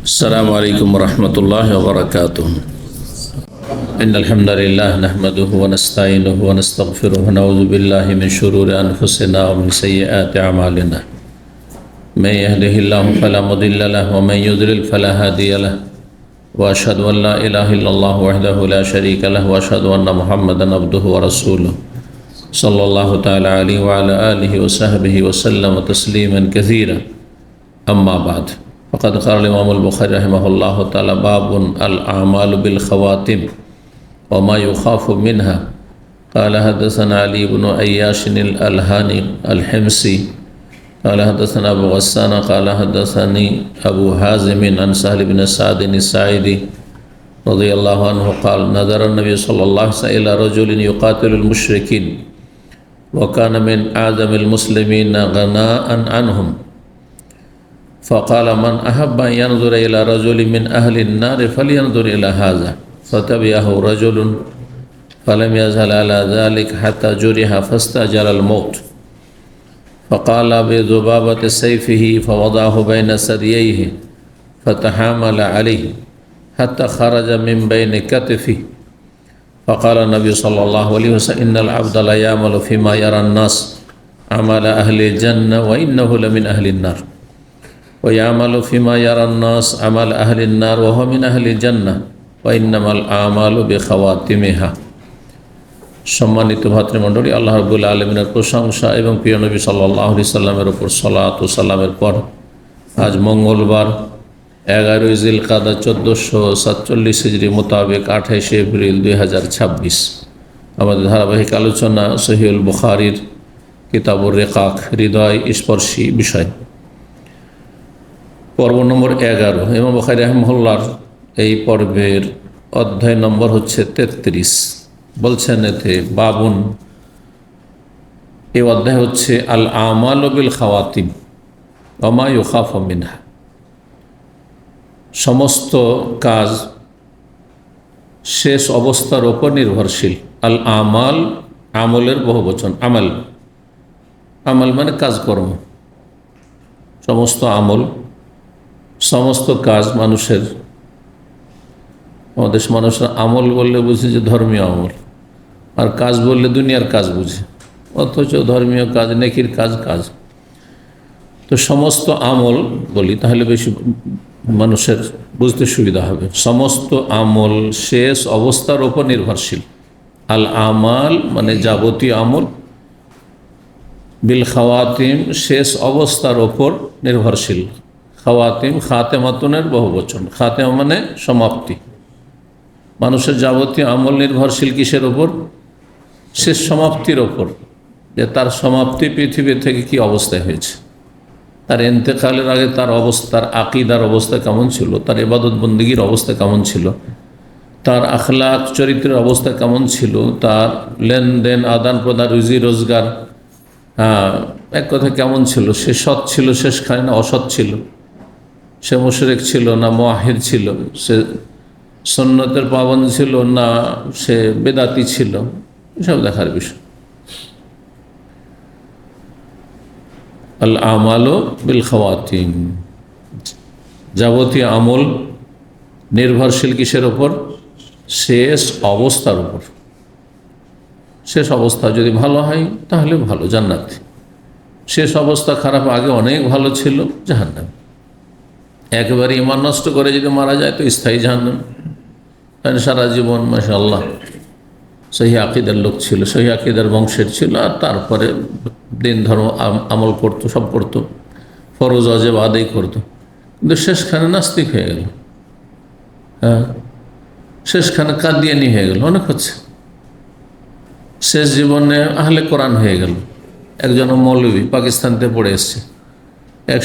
السلام عليكم ورحمة الله وبركاته. إن الحمد لله نحمده ونستعينه ونستغفره ونعوذ بالله من شرور أنفسنا ومن سيئات أعمالنا. من يهده الله فلا مضل له ومن يضلل فلا هادي له. وأشهد أن لا إله إلا الله وحده لا شريك له وأشهد أن محمدا عبده ورسوله صلى الله تعالى عليه وعلى آله وصحبه وسلم تسليما كثيرا. أما بعد فقد قال الإمام البخاري رحمه الله تعالى: باب الأعمال بالخواتم وما يخاف منها. قال حدثنا علي بن عياش الألهاني الحمصي قال حدثنا أبو غسان قال حدثني أبو حازم عن سهل بن سعد الساعدي رضي الله عنه قال: نظر النبي صلى الله عليه وسلم إلى رجل يقاتل المشركين وكان من أعظم المسلمين غناء عنهم، فقال: من أحب أن ينظر إلى رجل من أهل النار فلينظر إلى هذا. فتبعه رجل فلم يزل على ذلك حتى جرح فاستأجر الموت، فقال بذبابة سيفه فوضعه بين ثدييه فتحامل عليه حتى خرج من بين كتفه. فقال النبي صلى الله عليه وسلم: إن العبد لا يعمل فيما يرى الناس عمل أهل الجنة وإنه لمن أهل النار، ويعمل فيما يرى الناس عمل أهل النار وهو من أهل الجنة وإنما الأعمال بخواتمها। সম্মানিত ভাতৃমণ্ডলী, আল্লাহ রাব্বুল আলামিনের প্রশংসা এবং প্রিয় নবী সাল্লাল্লাহু আলাইহি সাল্লামের উপর সালাত ও সালামের পর আজ মঙ্গলবার 11 জিলকাদা 1447 হিজরি মোতাবেক 28 এপ্রিল 2026 আমাদের ধারাবাহিক আলোচনা সহিহুল বুখারীর কিতাবুর রিকাক, হৃদয় স্পর্শী বিষয়, পর্ব নম্বর 11। ইমাম বুখারী রাহিমাহুল্লাহর এই পর্বের অধ্যায় নম্বর হচ্ছে 33। বলছেন এতে বাবুন, এই অধ্যায় হচ্ছে আল আমালু বিল খাওয়াতিম ওয়া মা ইউখাফু মিনহা। সমস্ত কাজ শেষ অবস্থার ওপর নির্ভরশীল। আল আমাল, আমলের বহুবচন। আমাল, আমাল মানে কাজকর্ম। সমস্ত আমল, সমস্ত কাজ মানুষের, আমাদের মানুষরা আমল বললে বুঝে যে ধর্মীয় আমল, আর কাজ বললে দুনিয়ার কাজ বুঝে, অথচ ধর্মীয় কাজ, নেকির কাজ কাজ। তো সমস্ত আমল বলি তাহলে বেশি মানুষের বুঝতে সুবিধা হবে। সমস্ত আমল শেষ অবস্থার ওপর নির্ভরশীল। আল আমাল মানে যাবতীয় আমল, বিল খাওয়াতিম শেষ অবস্থার ওপর নির্ভরশীল। খাওয়াতিম খাতেমাতুনের বহুবচন। খাতেমা মানে সমাপ্তি। মানুষের যাবতীয় আমল নির্ভরশীল কিসের ওপর? শেষ সমাপ্তির ওপর, যে তার সমাপ্তি পৃথিবী থেকে কি অবস্থায় হয়েছে, তার ইন্তেকালের আগে তার অবস্থার আকিদার অবস্থা কেমন ছিল, তার ইবাদত বন্দেগীর অবস্থা কেমন ছিল, তার আখলাক চরিত্রের অবস্থা কেমন ছিল, তার লেনদেন আদান প্রদান রুজি রোজগার, এক কথা কেমন ছিল, সে সৎ ছিল শেষখানে না অসৎ ছিল, সে মুশরিক ছিল না মুআহিদ ছিল, সে সুন্নতের পাবন্দ ছিল না সে বেদাতি ছিল, এসব দেখার বিষয়। আল আমালু বিল খাওয়াতিম, যাবতীয় আমল নির্ভরশীল কিসের ওপর? শেষ অবস্থার উপর। শেষ অবস্থা যদি ভালো হয় তাহলে ভালো, জান্নাতি। শেষ অবস্থা খারাপ, আগে অনেক ভালো ছিল, জাহান্নাম। একেবারে ঈমান নষ্ট করে যদি মারা যায় তো স্থায়ী জাহান্নাম। সারা জীবন মাশাআল্লাহ সহি আকিদার লোক ছিল, সহি আকিদার বংশের ছিল, আর তারপরে দিন ধর্ম আমল করতো, সব করতো, ফরজ ওয়াজিব আদায় করতো, কিন্তু শেষখানে নাস্তিক হয়ে গেল। শেষখানে কাদিয়ানি হয়ে গেল। অনেক হচ্ছে, শেষ জীবনে আহলে কোরআন হয়ে গেল। একজন মৌলভী পাকিস্তান থেকে পড়ে এসছে, এক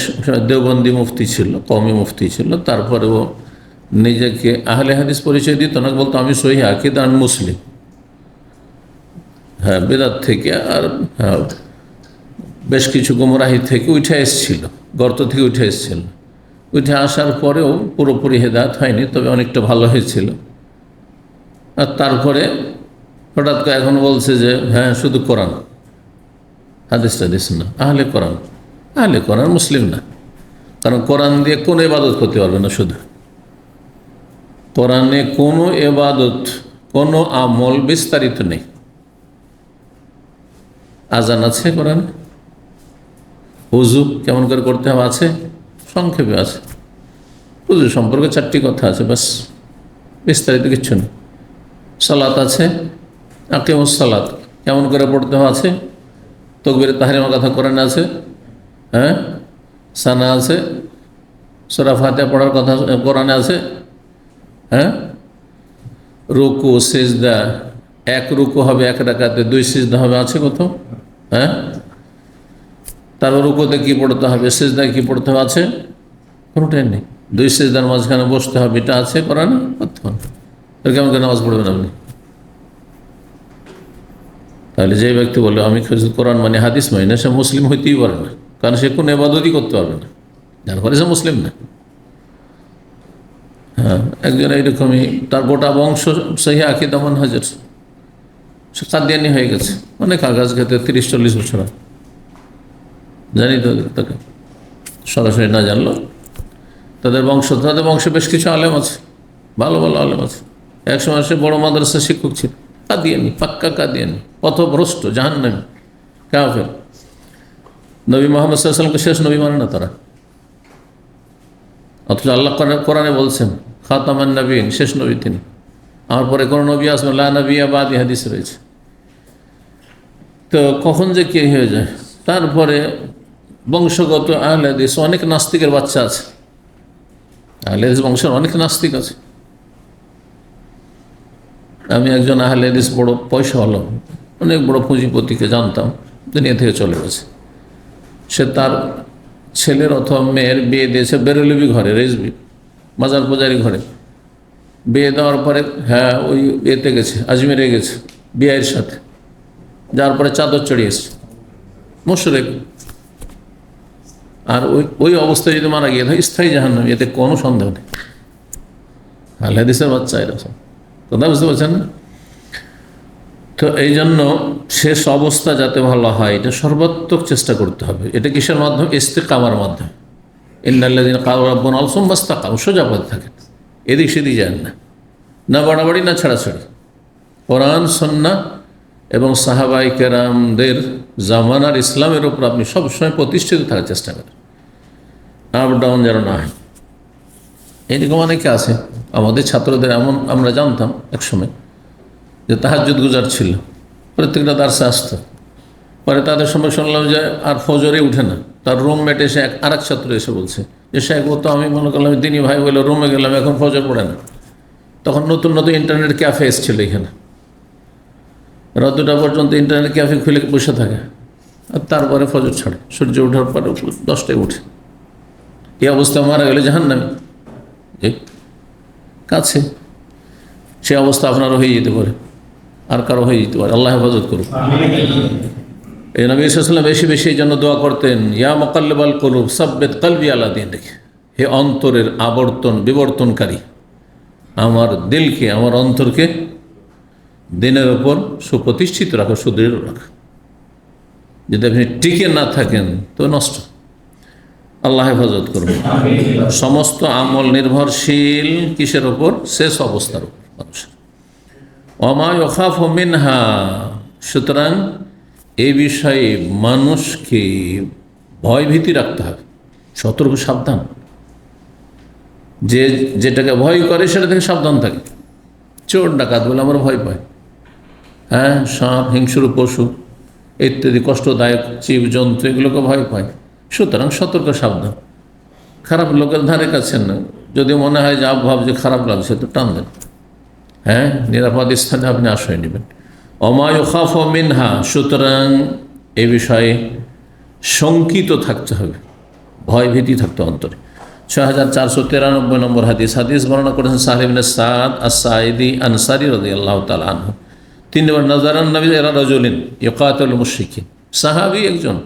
দেওবন্দি মুফতি ছিল, কওমি মুফতি ছিল, তারপরে ও নিজেকে আহলে হাদিস পরিচয় দিত না, বলতো আমি সহি আকিদা আর মুসলিম। বেদাত থেকে আর বেশ কিছু গুমরাহি থেকে উঠে এসেছিল, গর্ত থেকে উঠে এসেছিল। উঠে আসার পরেও পুরোপুরি হেদায়েত হয়নি, তবে অনেকটা ভালো হয়েছিল। আর তারপরে হঠাৎ করে এখন বলছে যে হ্যাঁ শুধু কোরআন, হাদিস টাদিস না, আহলে কোরআন। আহলে কোরআন মুসলিম না, কারণ কোরআন দিয়ে কোনো ইবাদত করতে পারবে না। শুধু কোরআনে কোনো ইবাদত, কোনো আমল বিস্তারিত নেই। আজান আছে কোরআনে, ওযু কেমন করে করতে হবে আছে, সংক্ষেপে আছে। ওযু সম্পর্কে 4টি কথা আছে, বাস, বিস্তারিত কিচ্ছু নেই। সালাত আছে, আকিমুস সালাত কেমন করে পড়তে হবে আছে, তাকবীরে তাহরিমা কথা কোরআনে আছে, হ্যাঁ, সানা আছে, সূরা ফাতিহা পড়ার কথা কোরআনে আছে, হ্যাঁ, রুকু সিজদা, 1 রুকু হবে 1 রাকাতে, 2 সিজদা হবে, আছে কোথাও? হ্যাঁ, তারপর রুকুতে কি পড়তে হবে, সিজদায় কি পড়তে হবে, আছে? কোনোটাই নেই। 2 সিজদার মাঝখানে বসতে হবে, এটা আছে কোরআনে? কেমন করে নামাজ পড়বেন আপনি? তাহলে যে ব্যক্তি বলে আমি কোরআন মানে হাদিস মানি না, সে মুসলিম হইতেই পারে না, কারণ সে কোনো ইবাদতই করতে পারবে না, যার ফলে সে মুসলিম না। হ্যাঁ, একজন এইরকমই, তার গোটা বংশ সহি আকীদা মানহাজের, সে কাদিয়ানি হয়ে গেছে, অনেক আগাছ খেতে 30-40 বছর, জানি তো তাকে, সরাসরি না জানলো। তাদের বংশে বেশ কিছু আলেম আছে, ভালো ভালো আলেম আছে। একসময় সে বড় মাদ্রাসা শিক্ষক ছিল, কাদিয়ানি, পাক্কা কাদিয়ানি, পথভ্রষ্ট, জাহান্নামী, কাফের। নবী মুহাম্মদ সাল্লাল্লাহু আলাইহি ওয়াসাল্লামকে শেষ নবী মানে না তারা, অথচ আল্লাহ কোরআনে বলছেন খাতামান নবীন, শেষ নবী তিনি, আমার পরে কোনো নবী আসবেন, লা নবিয়্যা বাদি, হাদিস রয়েছে। তো কখন যে কে হয়ে যায়। তারপরে বংশগত আহলে হাদিস, অনেক নাস্তিকের বাচ্চা আছে, আহলে হাদিস বংশের অনেক নাস্তিক আছে। আমি একজন আহলে হাদিস বড় পয়সাওয়ালা, অনেক বড় পুঁজিপতিকে জানতাম, দুনিয়া থেকে চলে গেছে। সে তার ছেলের অথবা মেয়ের বিয়ে দিয়েছে বেরলবি ঘরে, রেজবি মাজার পূজারি ঘরে। বিয়ে দেওয়ার পরে, হ্যাঁ, ওই এতে গেছে, আজমিরে গেছে বিয়ের সাথে, যার পরে চাদর চড়িয়েছে, মুশরিক। আর ওই অবস্থায় যদি মারা গিয়ে থাকে, স্থায়ী জাহান্নামী, এতে কোনো সন্দেহ নেই। আহলে হাদিসের বাচ্চা এরকম, কথা বুঝতে পারছেন না? তো এই জন্য শেষ অবস্থা যাতে ভালো হয়, এটা সর্বাত্মক চেষ্টা করতে হবে। এটা কিসের মাধ্যমে? ইস্তিকামার মাধ্যমে। ইন্নাল্লাযীনা ক্বালু রাব্বুনা আল্লাহ সুম্মা ইসতাকামু, সোজা পথে থাকেন, এদিক সেদিক যান না, না বাড়াবাড়ি না ছাড়াছাড়ি। কোরআন সুন্নাহ এবং সাহাবায়ে কেরামদের জামানার ইসলামের উপর আপনি সবসময় প্রতিষ্ঠিত থাকার চেষ্টা করেন, আপ ডাউন যেন না হয়। এরকম অনেকে আছে আমাদের ছাত্রদের, এমন আমরা জানতাম একসময়, যে তাহাজ্জুদ গুজার ছিল, প্রত্যেকটা দার্সে আসতো। পরে তাদের সময় শুনলাম যে আর ফজরে উঠে না। তার রুমমেট এসে আরেক ছাত্র এসে বলছে যে সাহেব, ও তো আমি মনে করলাম দিনী ভাই বলে রুমে গেলাম, এখন ফজর পড়ে না। তখন নতুন নতুন ইন্টারনেট ক্যাফে এসেছিল এখানে, রাত 2টা পর্যন্ত ইন্টারনেট ক্যাফে খুলে বসে থাকে, আর তারপরে ফজর ছাড়ে, সূর্য ওঠার পরে 10টায় উঠে। এই অবস্থা মারা গেলে জাহান্নামী, কাছে সে অবস্থা আপনারও হয়ে যেতে পারে, আর কারো হয়ে যেতে পারে। আল্লাহ হেফাজত করুন। এই নবী সাল্লাল্লাহু আলাইহি ওয়াসাল্লাম বেশি বেশি এই জন্য দোয়া করতেন, ইয়া মুকাল্লিবাল কুলুব সাব্বিত কলবি আলা দীনিক, হে অন্তরের আবর্তন বিবর্তনকারী, আমার দিলকে, আমার অন্তরকে দিনের ওপর সুপ্রতিষ্ঠিত রাখো, সুদৃঢ় রাখো। যদি আপনি টিকে না থাকেন তো নষ্ট। আল্লাহ হেফাজত করবেন। সমস্ত আমল নির্ভরশীল কিসের ওপর? শেষ অবস্থার উপর মানুষের। ওমা ইয়াখাফু মিনহা, সুতরাং এই বিষয়ে মানুষকে ভয়ভীতি রাখতে হবে, সতর্ক সাবধান। যে যেটাকে ভয় করে সেটা থেকে সাবধান থাকে। চোর ডাকাত বলে আমরা ভয় পাই, হ্যাঁ, সাপ, হিংস্র পশু ইত্যাদি কষ্টদায়ক জীবজন্তু, এগুলোকে ভয় পায়। সুতরাং সতর্ক সাবধান। খারাপ লোকের ধারে কাছে না, যদি মনে হয় যে ভাব যে খারাপ লাগছে তো টান দেন, হ্যাঁ, নিরাপদ স্থানে আপনি আশ্রয় নেবেন। ওমা ইউখাফু মিনহা, সুতরাং এ বিষয়ে শঙ্কিত থাকতে হবে, ভয়ভীতি থাকতে অন্তরে। 6493 নম্বর হাদিস। হাদিস বর্ণনা করেছেন সাহল ইবনে সাদ আস-সাঈদী আনসারী রাদিয়াল্লাহু তাআলা আনহু। তিনি বলেন, নাযারান নবী ইলা রাজুলিন ইউকাতিলুল মুশরিকিন, সাহাবী একজন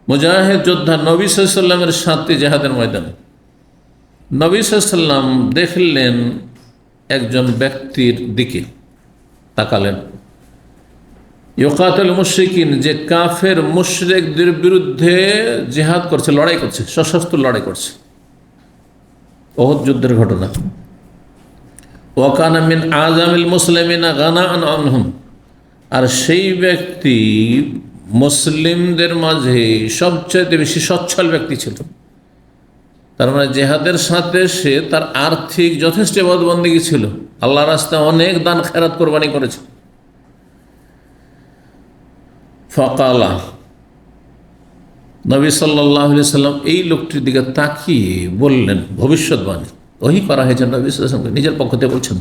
মুজাহিদ যোদ্ধা নবী সাল্লাল্লাহু আলাইহি ওয়াসাল্লামের সাথে জিহাদের ময়দানে। নবী সাল্লাল্লাহু আলাইহি ওয়াসাল্লাম দেখলেন একজন ব্যক্তির দিকে, তাকালেন, ইউকাতিল মুশরিকিন, যে কাফের মুশরিকদের বিরুদ্ধে জিহাদ করছে, লড়াই করছে, সশস্ত্র লড়াই করছে। উহুদ যুদ্ধের ঘটনা। ওয়া কানা মিন আযামিল মুসলিমিনা গানাআন আনহুম, আর সেই ব্যক্তি মুসলিমদের মাঝে সবচেয়ে বেশি সচ্ছল ব্যক্তি ছিল। তার মানে জেহাদের সাথে সে তার আর্থিক যথেষ্ট ইবাদতবন্দেগী ছিল, আল্লাহর রাস্তায় অনেক দান খেরাত কোরবানি করেছে। ফাকালা, নবী সাল্লাল্লাহু আলাইহি সাল্লাম এই লোকটির দিকে তাকিয়ে বললেন, ভবিষ্যৎবাণী ওহী করা হয়েছে নবী সাল্লাল্লাহু আলাইহি সাল্লামকে, নিজের পক্ষ থেকে বলছেন।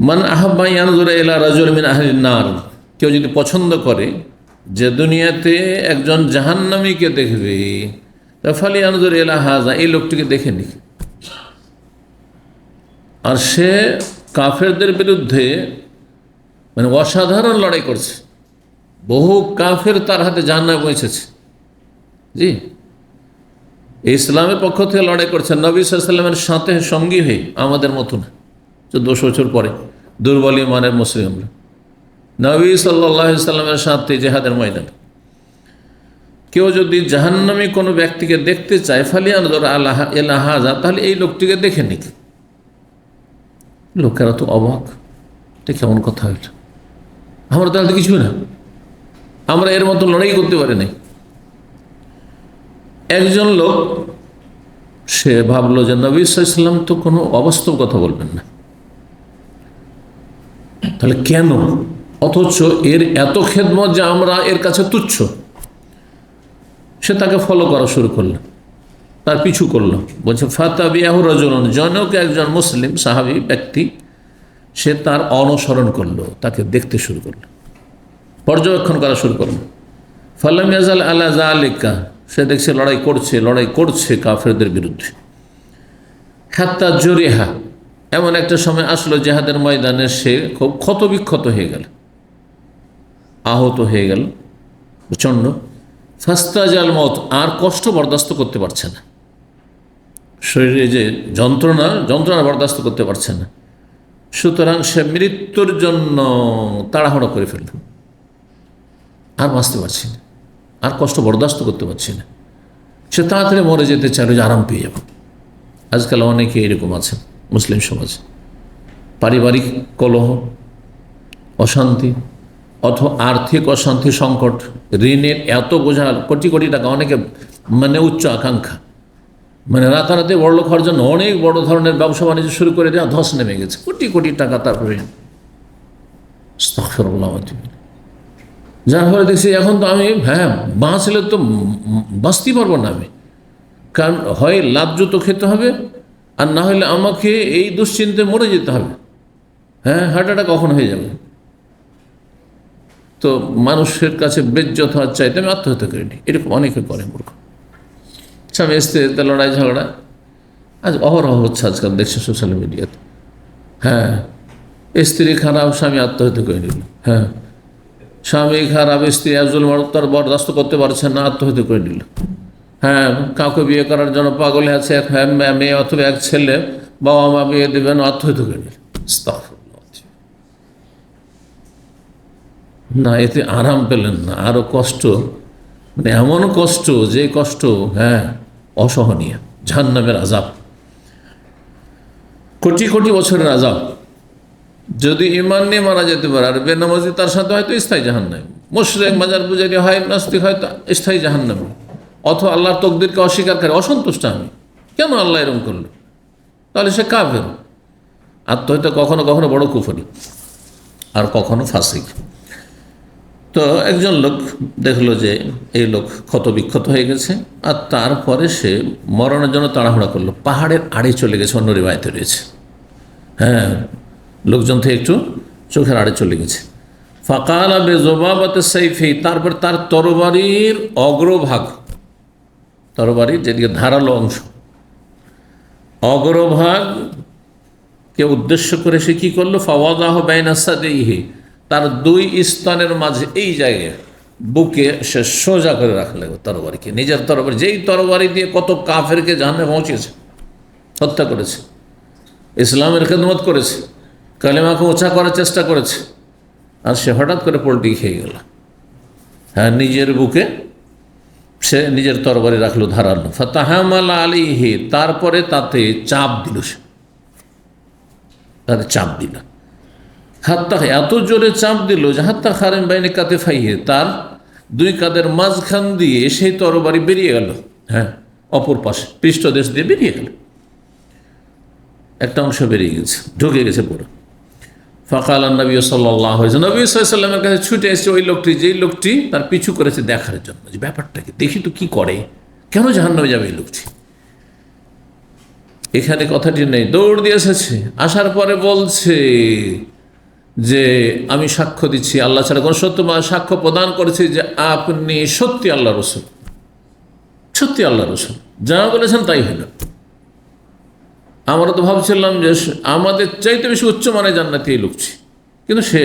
মান আহাব্বা ইয়ানজুরা ইলা রাজুল মিন আহলিন নার, কেউ যদি পছন্দ করে যে দুনিয়াতে একজন জাহান্নামীকে দেখবে, ফালিয়ানজুর ইলা হাযা, এই লোকটিকে দেখে নি। আর সে কাফেরদের বিরুদ্ধে মানে অসাধারণ লড়াই করছে, বহু কাফের তার হাতে জাহান্নামে পৌঁছেছে। জি, ইসলামের পক্ষ থেকে লড়াই করছে, নবী সাল্লাল্লাহু আলাইহি সাল্লামের সাথে সঙ্গী হয়ে, আমাদের মতো না 1400 বছর পরে দুর্বল ইমানের মুসলিম আমরা, নবী সাল্লাল্লাহু আলাইহি সাল্লামের সাথে জিহাদের ময়দানে। কেউ যদি জাহান্নামী কোনো ব্যক্তিকে দেখতে চায়, ফালিয়ানজুর ইলা হাযা, তাহলে এই লোকটিকে দেখে নিক। লোকেরা তো অবাক, এটা কেমন কথা হইল, আমরা তাহলে কিছুই না, আমরা এর মতো লড়াই করতে পারি নাই। একজন লোক সে ভাবলো যে নবী সাল্লাল্লাহু আলাইহি ওয়াসাল্লাম তো কোনো অবাস্তব কথা বলবেন না, তাহলে কেন, অথচ এর এত খেদমত যে আমরা এর কাছে তুচ্ছ। সে তাকে ফলো করা শুরু করলো, তার পিছু করলো। বলছে ফাতাবিয়াহু রাজুলুন, জনক একজন মুসলিম সাহাবী ব্যক্তি, সে তার অনুসরণ করলো, তাকে দেখতে শুরু করলো, পর্যবেক্ষণ করা শুরু করলো। ফালাম ইয়াজাল আলা যালিকা, সে দেখছে লড়াই করছে কাফেরদের বিরুদ্ধে। হাত্তা জুরিহা, এমন একটা সময় আসলো জেহাদের ময়দানে সে খুব ক্ষতবিক্ষত হয়ে গেল, আহত হয়ে গেল প্রচণ্ড। ফাস্তাজাল মত, আর কষ্ট বরদাস্ত করতে পারছে না, শরীরে যে যন্ত্রণা বরদাস্ত করতে পারছে না। সুতরাং সে মৃত্যুর জন্য তাড়াহুড়ো করে ফেলল, আর বাঁচতে পারছি না, আর কষ্ট বরদাস্ত করতে পারছি না। সে তাড়াতাড়ি মরে যেতে চাইল যে আরাম পেয়ে যাব। আজকাল অনেকে এরকম আছে মুসলিম সমাজে, পারিবারিক কলহ, অশান্তি, অথবা আর্থিক অশান্তি, সংকট, ঋণের এত বোঝা, কোটি কোটি টাকা, অনেকে মানে উচ্চ আকাঙ্ক্ষা, মানে রাতারাতি বড়লোক হওয়ার জন্য অনেক বড় ধরনের ব্যবসা বাণিজ্য শুরু করে দেওয়া, ধস নেমে গেছে, কোটি কোটি টাকা তার ঋণ। আস্তাগফিরুল্লাহ। যার ফলে দেখছি এখন তো আমি বাঁচলে তো বাঁচতেই পারবো না আমি, কারণ হয় লাভজুত খেতে হবে, আর না হলে আমাকে এই দুশ্চিন্তায় মরে যেতে হবে। হার্ট অ্যাটাক কখন হয়ে যাবে, তো মানুষের কাছে বেজ্জত হওয়ার চাইতে আমি আত্মহত্যা করিনি। এরকম অনেকে করে, মূর্খ। স্বামী স্ত্রীতে লড়াই ঝগড়া আজ অহরহ হচ্ছে, আজকাল দেখছে সোশ্যাল মিডিয়াতে। স্ত্রী খারাপ, স্বামী আত্মহত্যা করে নিল। স্বামী খারাপ, স্ত্রী একজন তার বরদাস্ত করতে পারছে না, আত্মহত্যা করে নিল। কাউকে বিয়ে করার জন্য পাগল আছে, এক মেয়ে অথবা এক ছেলে, বাবা মা বিয়ে দেবেন, আত্মহত্যা করে নিল। না, এতে আরাম পেলেন না, আরো কষ্ট, মানে এমন কষ্ট যে কষ্ট অসহনীয়, জাহান্নামের আযাব, কোটি কোটি বছরের আযাব। যদি ঈমান নিয়ে মারা যেতে পারে, আর বেনামাজি তার সাথে হয়তো স্থায়ী জাহান্নাম, মুশরিক মাজার পূজারী হয়, নাস্তিক হয়, স্থায়ী জাহান্নাম। অথবা আল্লাহর তকদিরকে অস্বীকার করে, অসন্তুষ্ট আমি, কেন আল্লাহ এরকম করলো, তাহলে সে কাফের। আত্মহত্যা কখনো কখনো বড় কুফরি, আর কখনো ফাসিক। তো একজন লোক দেখলো যে এই লোক ক্ষতবিক্ষত হয়ে গেছে, আর তারপরে সে মরণের জন্য তাড়াহুড়া করলো, পাহাড়ের আড়ে চলে গেছে, অন্য রিওয়ায়েতে রয়েছে। লোকজন থেকে একটু চোখের আড়ে চলে গেছে। ফাকালা বেজবাবাতে সাইফি, তারপর তার তরবারির অগ্রভাগ, তরবারির যেদিকে ধারালো অংশ, অগ্রভাগকে উদ্দেশ্য করে সে কি করলো, ফাওয়াদাহ বাইনা সাদাইহি, তার দুই স্তনের মাঝে, এই জায়গায় বুকে সে সোজা করে রাখলে তরবারিকে, নিজের তরবারি, যেই তরবারি দিয়ে কত কাফেরকে জাহান্নামে পৌঁছেছে, হত্যা করেছে, ইসলামের খেদমত করেছে, কালেমাকে উঁচা করার চেষ্টা করেছে, আর সে হঠাৎ করে পোলট্রি খেয়ে গেল। হ্যাঁ, নিজের বুকে সে নিজের তরবারি রাখলো ধারালো। ফাতাহামাল আলাইহি, তারপরে তাতে চাপ দিল, সে তাতে চাপ দিল। হাত্তা, এত জোরে চাপ দিল যে হাত্তা খারেম বাইনে কাতে ফাইহে, তার দুই কাদের মাঝখান দিয়ে সেই তরবারি বেরিয়ে গেল। হ্যাঁ, অপর পাশে পৃষ্ঠদেশ দিয়ে বেরিয়ে গেল, একটা অংশ বেরিয়ে গেছে, ঢুকে গেছে পুরো। ফাকাল নবী সাল্লাল্লাহু আলাইহি ওয়াসাল্লাম, নবী সাল্লাল্লাহু আলাইহি ওয়াসাল্লামের কাছে ছুটে এসেছে ওই লোকটি, যেই লোকটি তার পিছু করেছে দেখার জন্য, যে ব্যাপারটাকে দেখি তো কি করে, কেন জাহান্নামে যাবে এই লোকটি। এখানে কথাটি নেই, দৌড় দিয়ে এসেছে, আসার পরে বলছে যে আমি সাক্ষ্য দিচ্ছি আল্লাহ ছাড়া কোন সত্য, সাক্ষ্য প্রদান করেছি যে আপনি সত্যি আল্লাহ রসুল, সত্যি আল্লাহ রসুল, যা বলেছেন তাই হলো। আমরা তো ভাবছিলাম যে আমাদের চাইতে বেশি উচ্চমানের জান্নাতি এই লোকটি, কিন্তু সে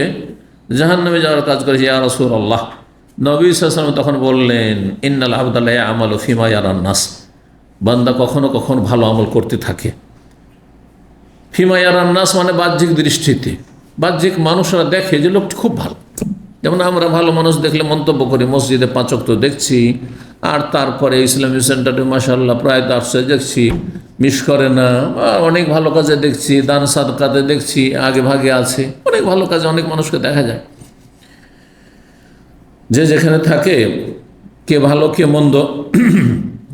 জাহান্নামে যাওয়ার কাজ করেছে। ইয়া রাসূলুল্লাহ, নবী সাল্লাল্লাহু আলাইহি ওয়াসাল্লাম তখন বললেন, ইন্নাল আবদা লা ইয়ামালু ফিমা ইয়ারান নাস, বান্দা কখনো কখনো ভালো আমল করতে থাকে। ফিমা ইয়ারান নাস মানে বাহ্যিক দৃষ্টিতে, বাহ্যিক মানুষরা দেখে যে লোকটি খুব ভালো। যেমন আমরা ভালো মানুষ দেখলে মন্তব্য করি, মসজিদে 5 ওয়াক্ত দেখছি, আর তারপরে ইসলামী সেন্টারে মাশাআল্লাহ প্রায় দার্সে দেখছি, মিস করে না, অনেক ভালো কাজে দেখছি, দান সাদকাতে দেখছি, আগে ভাগে আছে, অনেক ভালো কাজে অনেক মানুষকে দেখা যায়। যে যেখানে থাকে, কে ভালো কে মন্দ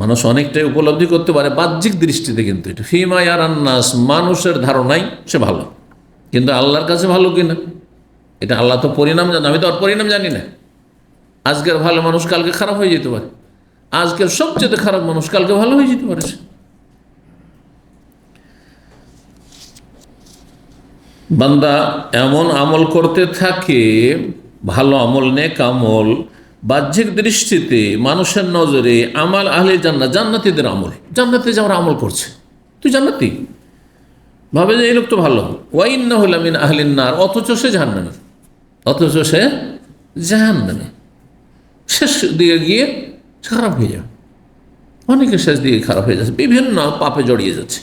মানুষ অনেকটাই উপলব্ধি করতে পারে বাহ্যিক দৃষ্টিতে। কিন্তু এটা ফিমা ইয়ারান নাস, মানুষের ধারণাই সে ভালো, কিন্তু আল্লাহর কাছে ভালো কিনা এটা আল্লাহ তো পরিণাম জানে, আমি তো আর পরিণাম জানি না। আজকের ভালো মানুষ কালকে খারাপ হয়ে যেতে পারে, আজকের সবচেয়ে খারাপ মানুষ কালকে ভালো হয়ে যেতে পারে। বান্দা এমন আমল করতে থাকে, ভালো আমল, নেক আমল, বাহ্যিক দৃষ্টিতে মানুষের নজরে আমাল আহলে জান্নাত, জান্নাতীদের আমল, জান্নাতে যাওয়ার আমল করছে, তুই জান্নাতি ভাবে যে এই লোক তো ভালো। ওয়াইন্নাহু লামিন আহলিন নার, অথচ সে জাহান্নামে, অথচ সে জাহান্নামে, শেষ দিকে গিয়ে খারাপ হয়ে যাবে। অনেকে শেষ দিকে খারাপ হয়ে যাচ্ছে, বিভিন্ন পাপে জড়িয়ে যাচ্ছে।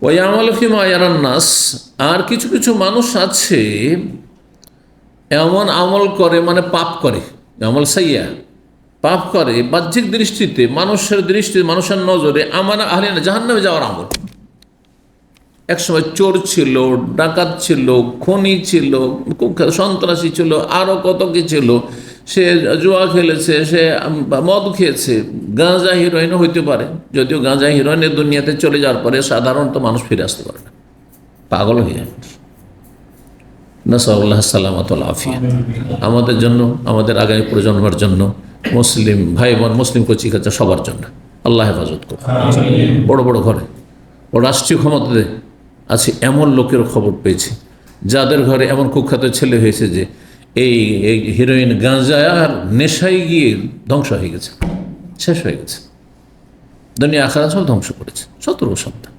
ওই আমাল ফিমা ইয়ারান নাস, আর কিছু কিছু মানুষ আছে এমন আমল করে, মানে পাপ করে, আমল সাইয়া, পাপ করে বাহ্যিক দৃষ্টিতে, মানুষের দৃষ্টিতে, মানুষের নজরে আমার আহলে জাহান্নামে যাওয়ার আমল। একসময় চোর ছিল, ডাকাত ছিল, খনি ছিল, সন্ত্রাসী ছিল, আরও কত কি ছিল, সে জুয়া খেলেছে, সে মদ খেয়েছে, গাঁজা হিরোইনও হইতে পারে, যদিও গাঁজা হিরোইনের দুনিয়াতে চলে যাওয়ার পরে সাধারণত মানুষ ফিরে আসতে পারে না, পাগল হয়ে যায়। নাসাল্লাহ সালামাতুল আফিয়া। আমাদের জন্য, আমাদের আগামী প্রজন্মের জন্য, মুসলিম ভাই বোন, মুসলিম কচিকাচা সবার জন্য আল্লাহ হেফাজত করুন। বড় বড় ঘরে ও রাষ্ট্রীয় ক্ষমতাতে আছে এমন লোকের খবর পেয়েছি, যাদের ঘরে এমন কুখ্যাত ছেলে হয়েছে যে এই হিরোইন, গাঁজা আর নেশায় গিয়ে ধ্বংস হয়ে গেছে, শেষ হয়ে গেছে, দুনিয়া আখিরাত সব ধ্বংস করেছে। সতর্ক সন্তান,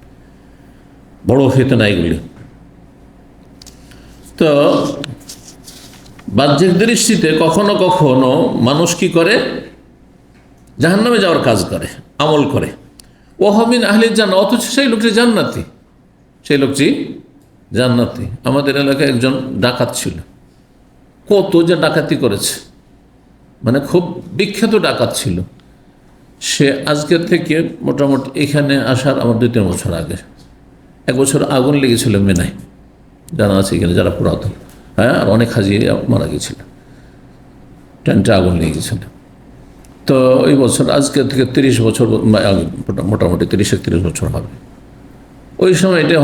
বড় ফিতনা এগুলি। তো বাহ্যিক দৃষ্টিতে কখনো কখনো মানুষ কি করে, জাহান্নামে যাওয়ার কাজ করে, আমল করে। ওহমিন আহলি জান্নাত, অথচ সেই লোকটি জান্নাতি, সেই লোকটি জান্নাতি। আমাদের এলাকায় একজন ডাকাত ছিল, কত যে ডাকাতি করেছে, মানে খুব বিখ্যাত ডাকাত ছিল সে। আজকের থেকে মোটামুটি এখানে আসার আমার 2-3 বছর আগে, 1 বছর আগুন লেগেছিল মেনায়, জানা আছে এখানে যারা পুরাতন, হ্যাঁ, আর অনেক হাজি মারা গিয়েছিল, টেন্টে আগুন লেগেছিল। তো এই বছর আজকে থেকে 30 বছর আগে, মোটামুটি 30-31 বছর হবে। ওই সময় এটা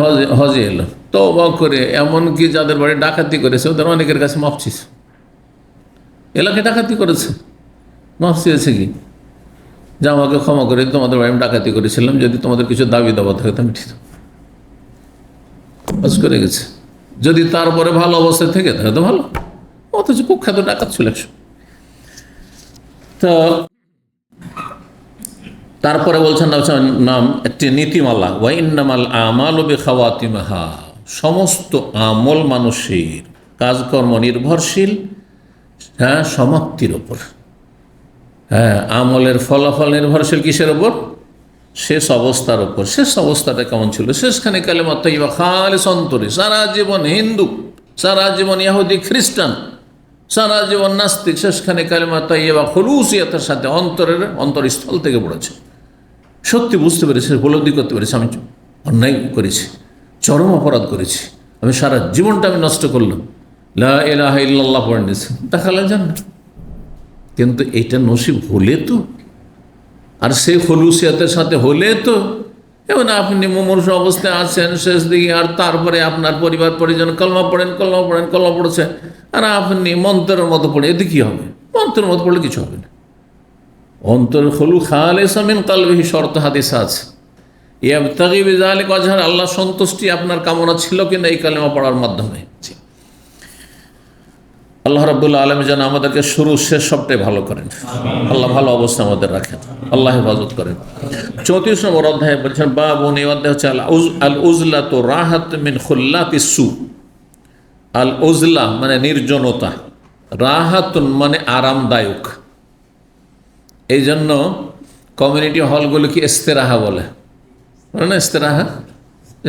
হজে এলো, তো অবাক করে, এমনকি যাদের বাড়ি ডাকাতি করেছে ওদের অনেকের কাছে মাপ চেয়েছে, এলাকায় ডাকাতি করেছে, মাপ চেয়েছে কি যে আমাকে ক্ষমা করে, তোমাদের বাড়ি আমি ডাকাতি করেছিলাম, যদি তোমাদের কিছু দাবি দাবা থাকে তো আমি ঠিক কাজ করে গেছে। যদি তারপরে ভালো অবস্থায় থেকে থাকে তো ভালো, অথচ কুখ্যাত ডাকাত ছিল 100। তো তারপরে বলছেন নাম একটি নীতিমালা, ওয়াইন্নামাল আমালু বিখাওয়াতিমিহা, সমস্ত আমল মানুষের কাজকর্ম নির্ভরশীল, হ্যাঁ, সমাপ্তির ওপর। হ্যাঁ, আমলের ফলাফল নির্ভরশীল কিসের ওপর? শেষ অবস্থার ওপর। শেষ অবস্থাটা কেমন ছিল? শেষখানে কালেমা তাইয়্যিবা খালিস অন্তরে, সারা জীবন হিন্দু, সারা জীবন ইহুদি খ্রিস্টান, সারা জীবন নাস্তিক, শেষখানে কালেমা তাইয়্যিবা খুলুসিয়াতের সাথে অন্তরস্থল থেকে পড়েছে। সত্যি বুঝতে পেরেছে, উপলব্ধি করতে পেরেছে আমি অন্যায় করেছি, চরম অপরাধ করেছি, আমি সারা জীবনটা আমি নষ্ট করলাম, লা ইলাহা ইল্লাল্লাহ পড়ে নিয়েছে, দেখালেন যান না। কিন্তু এইটা নসিব হলে তো, আর সেই খলুসিয়াতের সাথে হলে তো, এমন আপনি মুমূর্ষু অবস্থায় আছেন শেষ দিকে, আর তারপরে আপনার পরিবার পরিজন কলমা পড়েছে, আর আপনি মন্ত্রের মতো পড়ে, এতে কী হবে? মন্ত্রের মতো পড়লে কিছু হবে না। অন্তর খলু খালেসা মিন কালবিহি শর্ত হাদিসে আছে, ইয়াবতাগি বিযালিকা ওয়াজহা, আল্লাহ সন্তুষ্টি আপনার কামনা ছিল কিনা এই কালেমা পড়ার মাধ্যমে। আল্লাহ রাব্বুল আলামিন যেন আমাদেরকে শুরু শেষ সবটাই ভালো করেন, আল্লাহ ভালো অবস্থা আমাদের রাখেন, আল্লাহ হেফাজত করেন। 34 নম্বর অধ্যায়ে বলছেন বাবুন, এই অধ্যায় হচ্ছে আল উজলাতু রাহাত মিন খুল্লাতিস সু। আল উজলা মানে নির্জনতা, রাহাতুন মানে আরামদায়ক। এই জন্য কমিউনিটি হলগুলোকে ইস্তেরাহা বলে, না?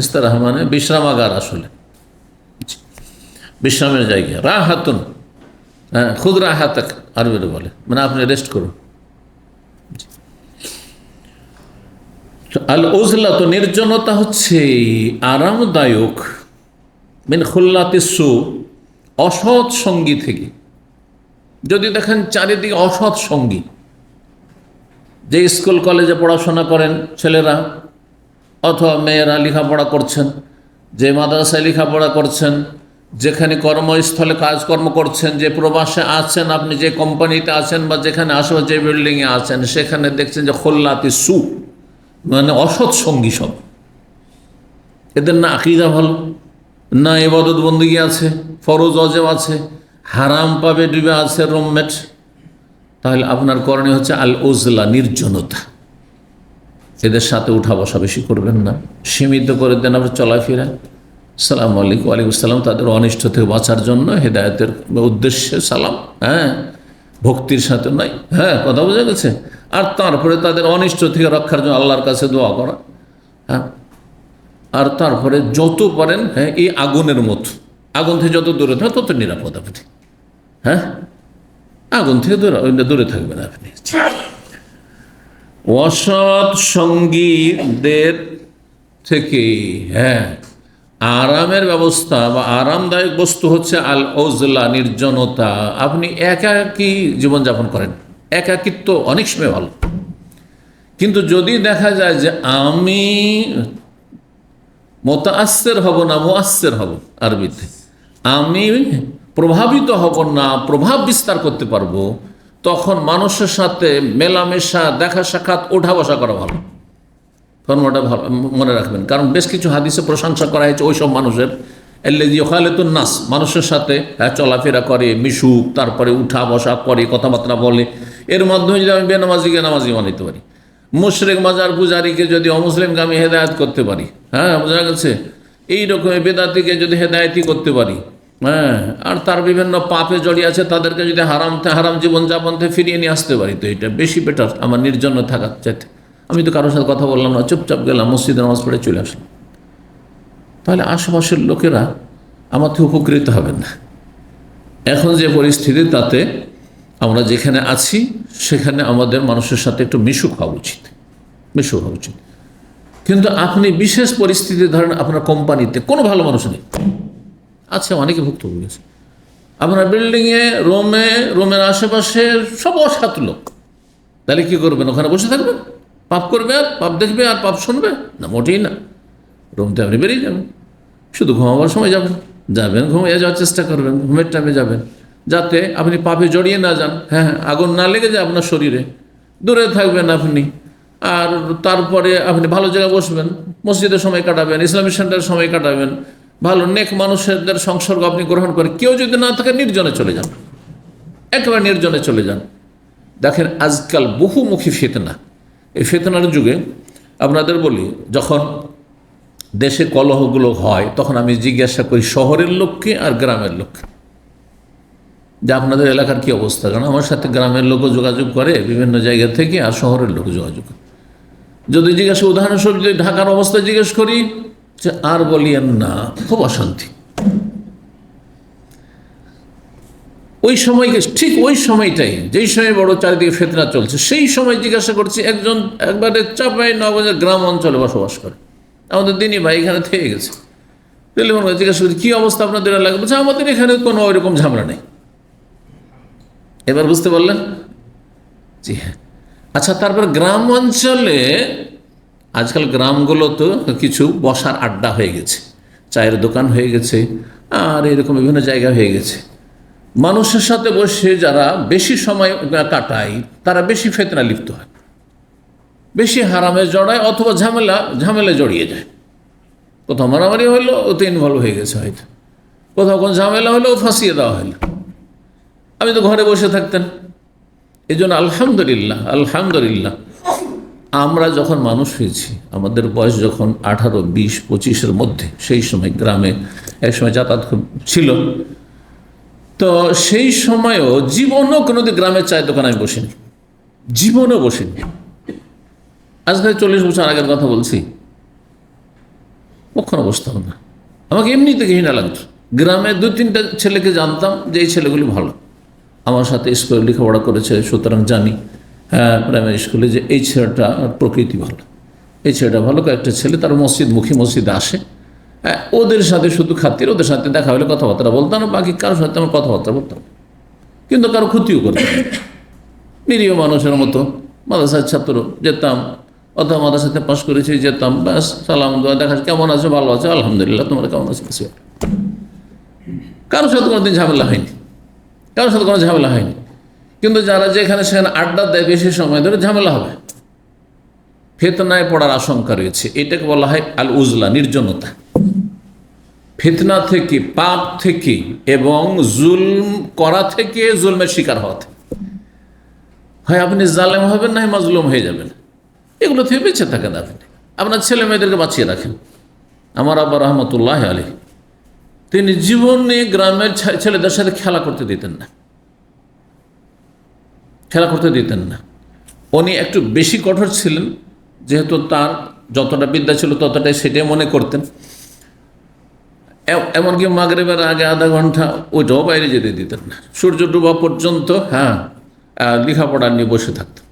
ইস্তেরাহা মানে বিশ্রামাগার, আসলে বিশ্রামের জায়গা। রাহাতুন, হ্যাঁ, খুদ রাহাতাক আরবিতে বলে, মানে আপনি রেস্ট করুন। আল উজলা তো নির্জনতা হচ্ছে আরামদায়ক, মিন খুল্লাতিস সু, অসৎ সঙ্গী থেকে। যদি দেখেন চারিদিকে অসৎ সঙ্গী, যে স্কুল কলেজে পড়াশোনা করেন ছেলেরা অথবা মেয়েরা লেখাপড়া করছেন, যে মাদ্রাসায় লেখাপড়া করছেন, যেখানে কর্মস্থলে কাজকর্ম করছেন, যে প্রবাসে আছেন আপনি, যে কোম্পানিতে আছেন বা যেখানে আশেপাশে যে বিল্ডিংয়ে আছেন, সেখানে দেখছেন যে খুল্লাতি সু মানে অসৎ সঙ্গী সব। এদের না আকীদা ভালো, না ইবাদত বন্দেগী আছে, ফরজ ওয়াজিব আছে, হারাম পাবে ডুবে আছে রুমমেট। তাহলে আপনার করণীয় হচ্ছে আল উজলা, নির্জনতা। এদের সাথে উঠা বসা বেশি করবেন না, সীমিত করে দেন আপনার চলাফেরা। সালামু আলাইকুম, ওয়ালাইকুম আসসালাম, তাদের অনিষ্ট থেকে বাঁচার জন্য হেদায়েতের উদ্দেশ্যে সালাম, হ্যাঁ, ভক্তির সাথে নয়, হ্যাঁ, কথা বোঝা গেছে। আর তারপরে তাদের অনিষ্ট থেকে রক্ষার জন্য আল্লাহর কাছে দোয়া করা, হ্যাঁ। আর তারপরে যত পারেন, হ্যাঁ, এই আগুনের মতো, আগুন থেকে যত দূরে থাকবে তত নিরাপদ আপনি, হ্যাঁ, আগুন থেকে দূরে থাকবেন আপনি। অসৎ সঙ্গীদের থেকে, হ্যাঁ, আরামের ব্যবস্থা বা আরামদায়ক বস্তু হচ্ছে আল উজলা, নির্জনতা। আপনি একাকী জীবনযাপন করেন, একাকিত্ব অনেক সময় ভালো, কিন্তু যদি দেখা যায় যে আমি মুতাআসসির হব না মুআসসির হব, আরবিতে আমি প্রভাবিত হব না প্রভাব বিস্তার করতে পারবো, তখন মানুষের সাথে মেলামেশা, দেখা সাক্ষাৎ, ওঠা বসা করা ভালো। ফর্মটা ভালো মনে রাখবেন, কারণ বেশ কিছু হাদিসে প্রশংসা করা হয়েছে ওই সব মানুষের, আল্লাযী ইউখালিতুন নাস, মানুষের সাথে চলাফেরা করে, মিশুক, তারপরে উঠা বসা করে, কথাবার্তা বলে। এর মাধ্যমে যদি আমি বেনামাজিকে নামাজি বানাইতে পারি, মুশরিক মাজার পূজারীকে যদি অমুসলিমকে আমি হেদায়েত করতে পারি, হ্যাঁ, বোঝা গেছে, এইরকম বেদাতিকে যদি হেদায়েতই করতে পারি, হ্যাঁ, আর তার বিভিন্ন পাপে জড়িয়ে আছে তাদেরকে যদি হারাম জীবনযাপন থেকে ফিরিয়ে নিয়ে আসতে পারি, তো এটা বেশি বেটার আমার নির্জন্য থাকার চাইতে। আমি তো কারোর সাথে কথা বললাম না, চুপচাপ গেলাম, মসজিদে নামাজ পড়ে চলে আসলাম, তাহলে আশেপাশের লোকেরা আমার থেকে উপকৃত হবেন না। এখন যে পরিস্থিতি, তাতে আমরা যেখানে আছি সেখানে আমাদের মানুষের সাথে একটু মিশুক হওয়া উচিত। কিন্তু আপনি বিশেষ পরিস্থিতি ধরেন আপনার কোম্পানিতে কোনো ভালো মানুষ নেই, আচ্ছা, অনেকে ভুক্তভোগী আছে, আপনার বিল্ডিংয়ে রুমের আশেপাশে সব অসৎ লোক, তাহলে কী করবেন? ওখানে বসে থাকবেন, পাপ করবে আর পাপ দেখবে আর পাপ শুনবে না? মোটেই না। রুমতে আপনি বেরিয়ে যাবেন, শুধু ঘুমাবার সময় যাবেন, ঘুমিয়ে যাওয়ার চেষ্টা করবেন, ঘুমের টাইমে যাবেন, যাতে আপনি পাপে জড়িয়ে না যান, হ্যাঁ, আগুন না লেগে যায় আপনার শরীরে, দূরে থাকবেন আপনি। আর তারপরে আপনি ভালো জায়গায় বসবেন, মসজিদের সময় কাটাবেন, ইসলামিক সেন্টারের সময় কাটাবেন, ভালো নেক মানুষদের সংসর্গ আপনি গ্রহণ করেন। কেউ যদি না থাকে নির্জনে চলে যান, একেবারে নির্জনে চলে যান। দেখেন আজকাল বহুমুখী ফিতনা, এই ফিতনার যুগে আপনাদের বলি, যখন দেশে কলহগুলো হয় তখন আমি জিজ্ঞাসা করি শহরের লোককে আর গ্রামের লোককে যে আপনাদের এলাকার কী অবস্থা। কারণ আমার সাথে গ্রামের লোকও যোগাযোগ করে বিভিন্ন জায়গা থেকে, আর শহরের লোকও যোগাযোগ করে। যদি জিজ্ঞাসা, উদাহরণস্বরূপ যদি ঢাকার অবস্থা জিজ্ঞেস করি, যে আর বলিয়েন না, খুব অশান্তি, ওই সময়, ঠিক ওই সময়টাই, যেই সময় বড় চারিদিকে ফিতনা চলছে, সেই সময় জিজ্ঞাসা করছি একজন একবারে চাপাই নবাবের গ্রাম অঞ্চলে বসবাস করে, আমাদের দিনী ভাই, এখানে থেকে গেছে। টেলিফোন করে জিজ্ঞাসা করছি কী অবস্থা আপনাদের এলাকায়? বলছে আমাদের এখানে কোনো ওইরকম ঝামেলা নেই। এবার বুঝতে পারলেন? জি হ্যাঁ। আচ্ছা, তারপর গ্রাম অঞ্চলে আজকাল গ্রামগুলো তো কিছু বসার আড্ডা হয়ে গেছে, চায়ের দোকান হয়ে গেছে, আর এরকম বিভিন্ন জায়গা হয়ে গেছে। মানুষের সাথে বসে যারা বেশি সময় কাটায় তারা বেশি ফিতনা লিপ্ত হয়, বেশি হারামে জড়ায়, অথবা ঝামেলায় জড়িয়ে যায়। কোথাও মারামারি হইলো, ওতে ইনভলভ হয়ে গেছে, হয়তো কোথাও কোনো ঝামেলা হলো, ফাঁসিয়ে দেওয়া হলো। আমি তো ঘরে বসে থাকতেন। এই জন্য আলহামদুলিল্লাহ, আলহামদুলিল্লাহ, আমরা যখন মানুষ হয়েছি, আমাদের বয়স যখন 18, 20, 25-এর মধ্যে, সেই সময় গ্রামে একসময় যাতায়াত খুব ছিল, তো সেই সময়ও জীবনও কোনোদিন গ্রামের চায়ের দোকানে আমি বসিনি, জীবনেও বসিনি। আজ থেকে 40 বছর আগের কথা বলছি, কখনো বসতাম না। আমাকে এমনি থেকে ঘৃণা লাগতো। গ্রামে 2-3টা ছেলেকে জানতাম যে এই ছেলেগুলি ভালো, আমার সাথে স্কুলে লেখাপড়া করেছে, সুতরাং জানি হ্যাঁ প্রাইমারি স্কুলে যে এই ছেলেটা প্রকৃতি ভালো, এই ছেলেটা ভালো। কয়েকটা ছেলে তার মসজিদমুখী, মসজিদে আসে, ওদের সাথে শুধু খাতির, ওদের সাথে দেখা হলে কথাবার্তা বলতাম না, বাকি কারোর সাথে আমার কথাবার্তা বলতাম, কিন্তু কারো ক্ষতিও করতাম। নিরীহ মানুষের মতো মাদ্রাসার ছাত্র, যেতাম, অথবা মাদ্রাসাতে পাশ করেছি, যেতাম, ব্যাস সালাম দোয়া, দেখা কেমন আছে, ভালো আছে, আলহামদুলিল্লাহ, তোমরা কেমন আছো। কারোর সাথে কোনোদিন ঝামেলা হয়নি, কারোর সাথে কোনো ঝামেলা হয়নি। কিন্তু যারা যেখানে সেখানে আড্ডা দেয় বেশি সময় ধরে, ঝামেলা হবে, ফিতনায় পড়ার আশঙ্কা রয়েছে। এটাকে বলা হয় আল উজলা, নির্জনতা। ফিতনা থেকে, পাপ থেকে এবং জুলম করা থেকে, জুলমের শিকার হওয়া থেকে, হয় আপনি জালেম হবেন, না হয় মাজলুম হয়ে যাবেন। এগুলো থেকে বেঁচে থাকেন আপনি, আপনার ছেলে মেয়েদেরকে বাঁচিয়ে রাখেন। আমার আব্বা রহমতুল্লাহ আলী, তিনি জীবনে গ্রামের ছেলেদের সাথে খেলা করতে দিতেন না, খেলা করতে দিতেন না। উনি একটু বেশি কঠোর ছিলেন, যেহেতু তার যতটা বিদ্যা ছিল ততটাই সেটাই মনে করতেন। এমনকি মাগরিবের আগে আধা ঘন্টা ওইটাও বাইরে যেতে দিতেন না, সূর্য ডুবা পর্যন্ত হ্যাঁ লেখাপড়া নিয়ে বসে থাকতেন,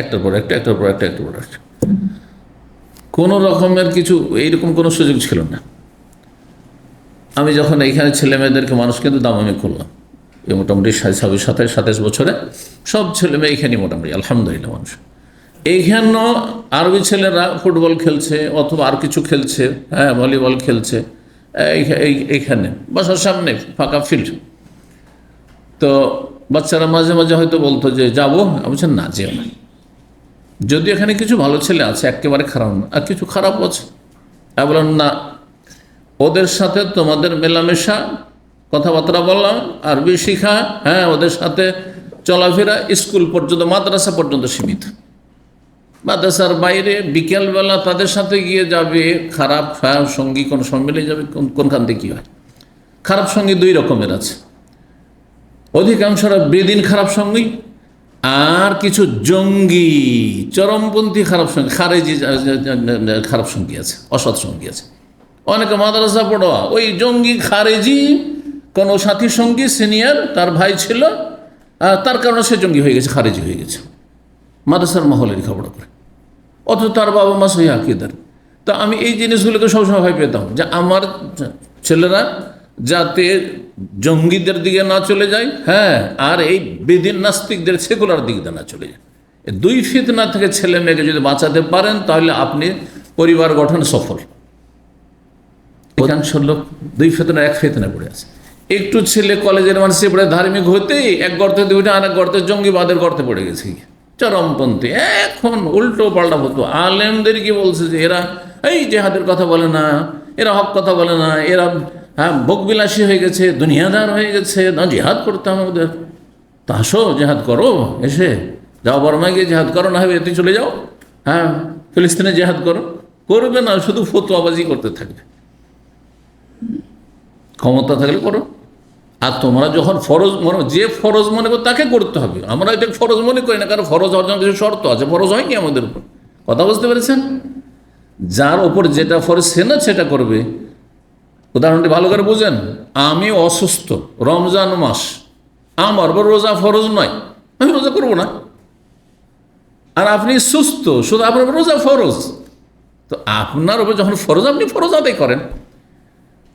একটার পর একটা, একটার পর একটা, একটার পর একটা। কোনো রকমের কিছু এইরকম কোনো সুযোগ ছিল না। আমি যখন এইখানে ছেলে মেয়েদেরকে, মানুষ কিন্তু দামামি করলাম, এই মোটামুটি 27 বছরে সব ছেলে মেয়ে এইখানে মোটামুটি আলহামদুলিল্লাহ মানুষ। এইখানেও আরবি ছেলেরা ফুটবল খেলছে, অথবা আর কিছু খেলছে, হ্যাঁ ভলিবল খেলছে, এইখানে বাসার সামনে ফাঁকা ফিল্ড। তো বাচ্চারা মাঝে মাঝে হয়তো বলতো যে যাবো, আমি বলছি না, যেও না। যদি এখানে কিছু ভালো ছেলে আছে, একেবারে খারাপ না, আর কিছু খারাপ আছে, আমি বললাম না, ওদের সাথে তোমাদের মেলামেশা, কথাবার্তা বলা, আরবি শিখা, হ্যাঁ ওদের সাথে চলাফেরা স্কুল পর্যন্ত, মাদ্রাসা পর্যন্ত সীমিত। মাদ্রাসার বাইরে বিকেলবেলা তাদের সাথে গিয়ে যাবে, খারাপ সঙ্গী কোন সম্মিলে যাবে, কোনখান থেকে কী হয়। খারাপ সঙ্গী 2 রকমের আছে, অধিকাংশরা বেদিন খারাপ সঙ্গী, আর কিছু জঙ্গি চরমপন্থী খারাপ সঙ্গী, খারেজি খারাপ সঙ্গী আছে, অসৎ সঙ্গী আছে। অনেকে মাদ্রাসা পড়োয়া, ওই জঙ্গি খারেজি কোনো সাথী সঙ্গী সিনিয়র তার ভাই ছিল, তার কারণে সে জঙ্গি হয়ে গেছে, খারেজি হয়ে গেছে, মাদ্রাসার মহলে লেখাপড়া করে, অথচ তার বাবা মা সহি আকিদার। তো আমি এই জিনিসগুলোকে সবসময় ভয় পেতাম যে আমার ছেলেরা যাতে জঙ্গিদের দিকে না চলে যায়, হ্যাঁ, আর এই বেদিন নাস্তিকদের সেকুলার দিকে না চলে যায়। 2 ফিতনা থেকে ছেলে মেয়েকে যদি বাঁচাতে পারেন, তাহলে আপনি পরিবার গঠন সফল। অধিকাংশ লোক 2 ফিতনা, 1 ফিতনা পড়ে আছে। একটু ছেলে কলেজের মানুষে পড়ে ধার্মিক হতেই এক গর্তে দুইটা, আর এক গর্তে জঙ্গিবাদের গর্তে পড়ে গেছে, চরমপন্থী। এখন উল্টো পাল্টা হতো, আলেমদের কি বলছে যে এরা এই জেহাদের কথা বলে না, এরা হক কথা বলে না, এরা হ্যাঁ ভোগবিলাসী হয়ে গেছে, দুনিয়াদার হয়ে গেছে, না জিহাদ করতে হবে ওদের। তা আসো জেহাদ করো, এসে যাও বর্মায় গিয়ে জেহাদ করো, না হবে এতে চলে যাও, হ্যাঁ ফিলিস্তিনে জেহাদ করো। করবে না, শুধু ফতোয়াবাজি করতে থাকবে। ক্ষমতা থাকলে করো। আর তোমরা যখন ফরজ মনে, যে ফরজ মনে করো তাকে করতে হবে। আমরা এটা ফরজ মনে করি না, কারণ ফরজ অর্জন কিছু শর্ত আছে, ফরজ হয়নি আমাদের উপর। কথা বুঝতে পেরেছেন? যার ওপর যেটা ফরজ সে না সেটা করবে, উদাহরণটি ভালো করে বুঝেন। আমি অসুস্থ, রমজান মাস, আমার উপর রোজা ফরজ নয়, আমি রোজা করবো না। আর আপনি সুস্থ, শুধু আপনার উপর রোজা ফরজ। তো আপনার উপর যখন ফরজ, আপনি ফরজ আদায় করেন।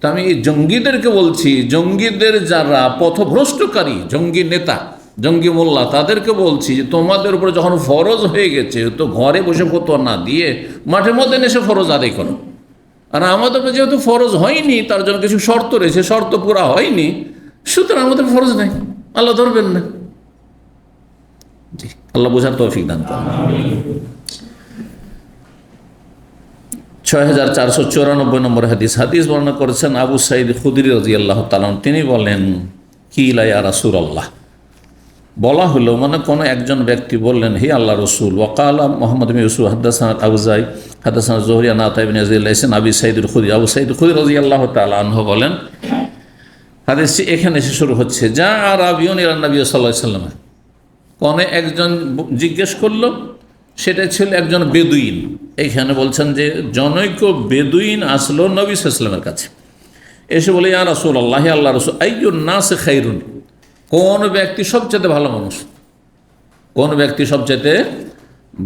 তো আমি জঙ্গিদেরকে বলছি, জঙ্গিদের যারা পথভ্রষ্টকারী জঙ্গি নেতা, জঙ্গি মোল্লা, তাদেরকে বলছি যে তোমাদের উপরে যখন ফরজ হয়ে গেছে তো ঘরে বসে ফতোয়া না দিয়ে মাঠের মধ্যে এসে ফরজ আদায় করো। আর আমাদের উপরে যেহেতু ফরজ হয়নি, তার জন্য কিছু শর্ত রয়েছে, শর্ত পুরা হয়নি, সুতরাং আমাদের ফরজ নেই, আল্লাহ ধরবেন না। জি, আল্লাহ বোঝার তৌফিক দান করেন। 6494 নম্বর হাদিস বর্ণনা করেছেন আবু সাঈদ খুদরি রাদিয়াল্লাহু তাআলা। তিনি বলেন, কিলা ইয়া রাসূলুল্লাহ, বলা হলো, মানে কোনো একজন ব্যক্তি বললেন, হে আল্লাহ রসুল, ওয়াকালা মোহাম্মদ বিন ইউসুফ হাদাসানা আউজাই হাদাসানা জোহরি আন আতা ইবনে ইয়াজিদ লাইসান আবি সাঈদুল খুদরি। আবু সাঈদ খুদরি রাদিয়াল্লাহু তাআলা আনহু বলেন, হাদিসটি এখানে এসে শুরু হচ্ছে, যা আরাবিয়ুন ইলা নবী সাল্লাল্লাহু আলাইহি ওয়াসাল্লাম, কোনো একজন জিজ্ঞেস করলো, সেটা ছিল একজন বেদুইন। এইখানে বলছেন যে জনৈক বেদুইন আসলো নবী সাল্লাল্লাহু আলাইহি ওয়াসাল্লামের কাছে, এসে বলে, ইয়া রাসূলুল্লাহ, আল্লাহ রাসূল, আইয়ুন নাস খায়রুন, কোন ব্যক্তি সবচেয়ে ভালো মানুষ, কোন ব্যক্তি সবচেয়ে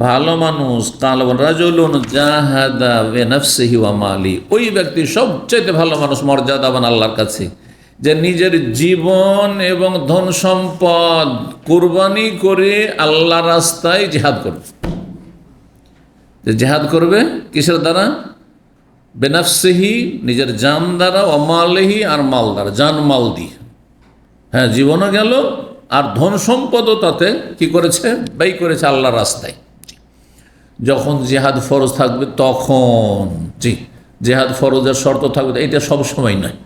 ভালো মানুষ? কাল রাজুলুন জাহাদা বিনাফসিহি ওয়া মালি, ওই ব্যক্তি সবচেয়ে ভালো মানুষ, মর্যাদাবান আল্লাহর কাছে, যে নিজের জীবন এবং ধন সম্পদ কুরবানি করে আল্লাহর রাস্তায় জিহাদ করবে। যে জিহাদ করবে কিসের দ্বারা? বেনাফসিহি, নিজের জান দ্বারা, ও মালিহি, আর মাল দ্বারা, জান মাল দিয়ে। হ্যাঁ, জীবনও গেল আর ধন সম্পদও তাতে কি করেছে? ব্যয় করেছে আল্লাহর রাস্তায়। যখন জিহাদ ফরজ থাকবে তখন, জি, জিহাদ ফরজের শর্ত থাকবে, এটা সব সময় নয়,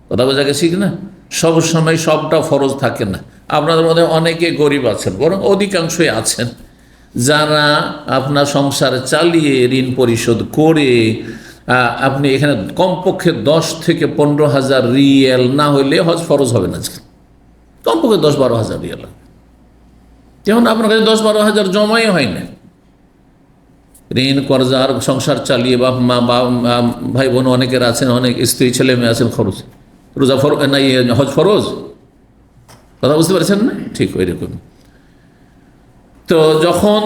কথা বোঝা গেছে কি না? সব সময় সবটা ফরজ থাকে না। আপনাদের মধ্যে অনেকে গরিব আছেন, বরং অধিকাংশই আছেন, যারা আপনার সংসার চালিয়ে ঋণ পরিশোধ করে আপনি এখানে কমপক্ষে 10 থেকে 15,000 রিয়াল না হইলে হজ ফরজ হবে না। আজকে কমপক্ষে 10-12,000 রিয়াল, যেমন আপনার কাছে 10-12,000 জমাই হয় না। ঋণ কর্জার সংসার চালিয়ে বাপ মা বা ভাই বোন অনেকের আছেন, অনেক স্ত্রী ছেলে মেয়ে আছেন, খরচ রোজা ফরজ না, হজ ফরজ, কথা বুঝতে পারছেন না? ঠিক ওই রকম। তো যখন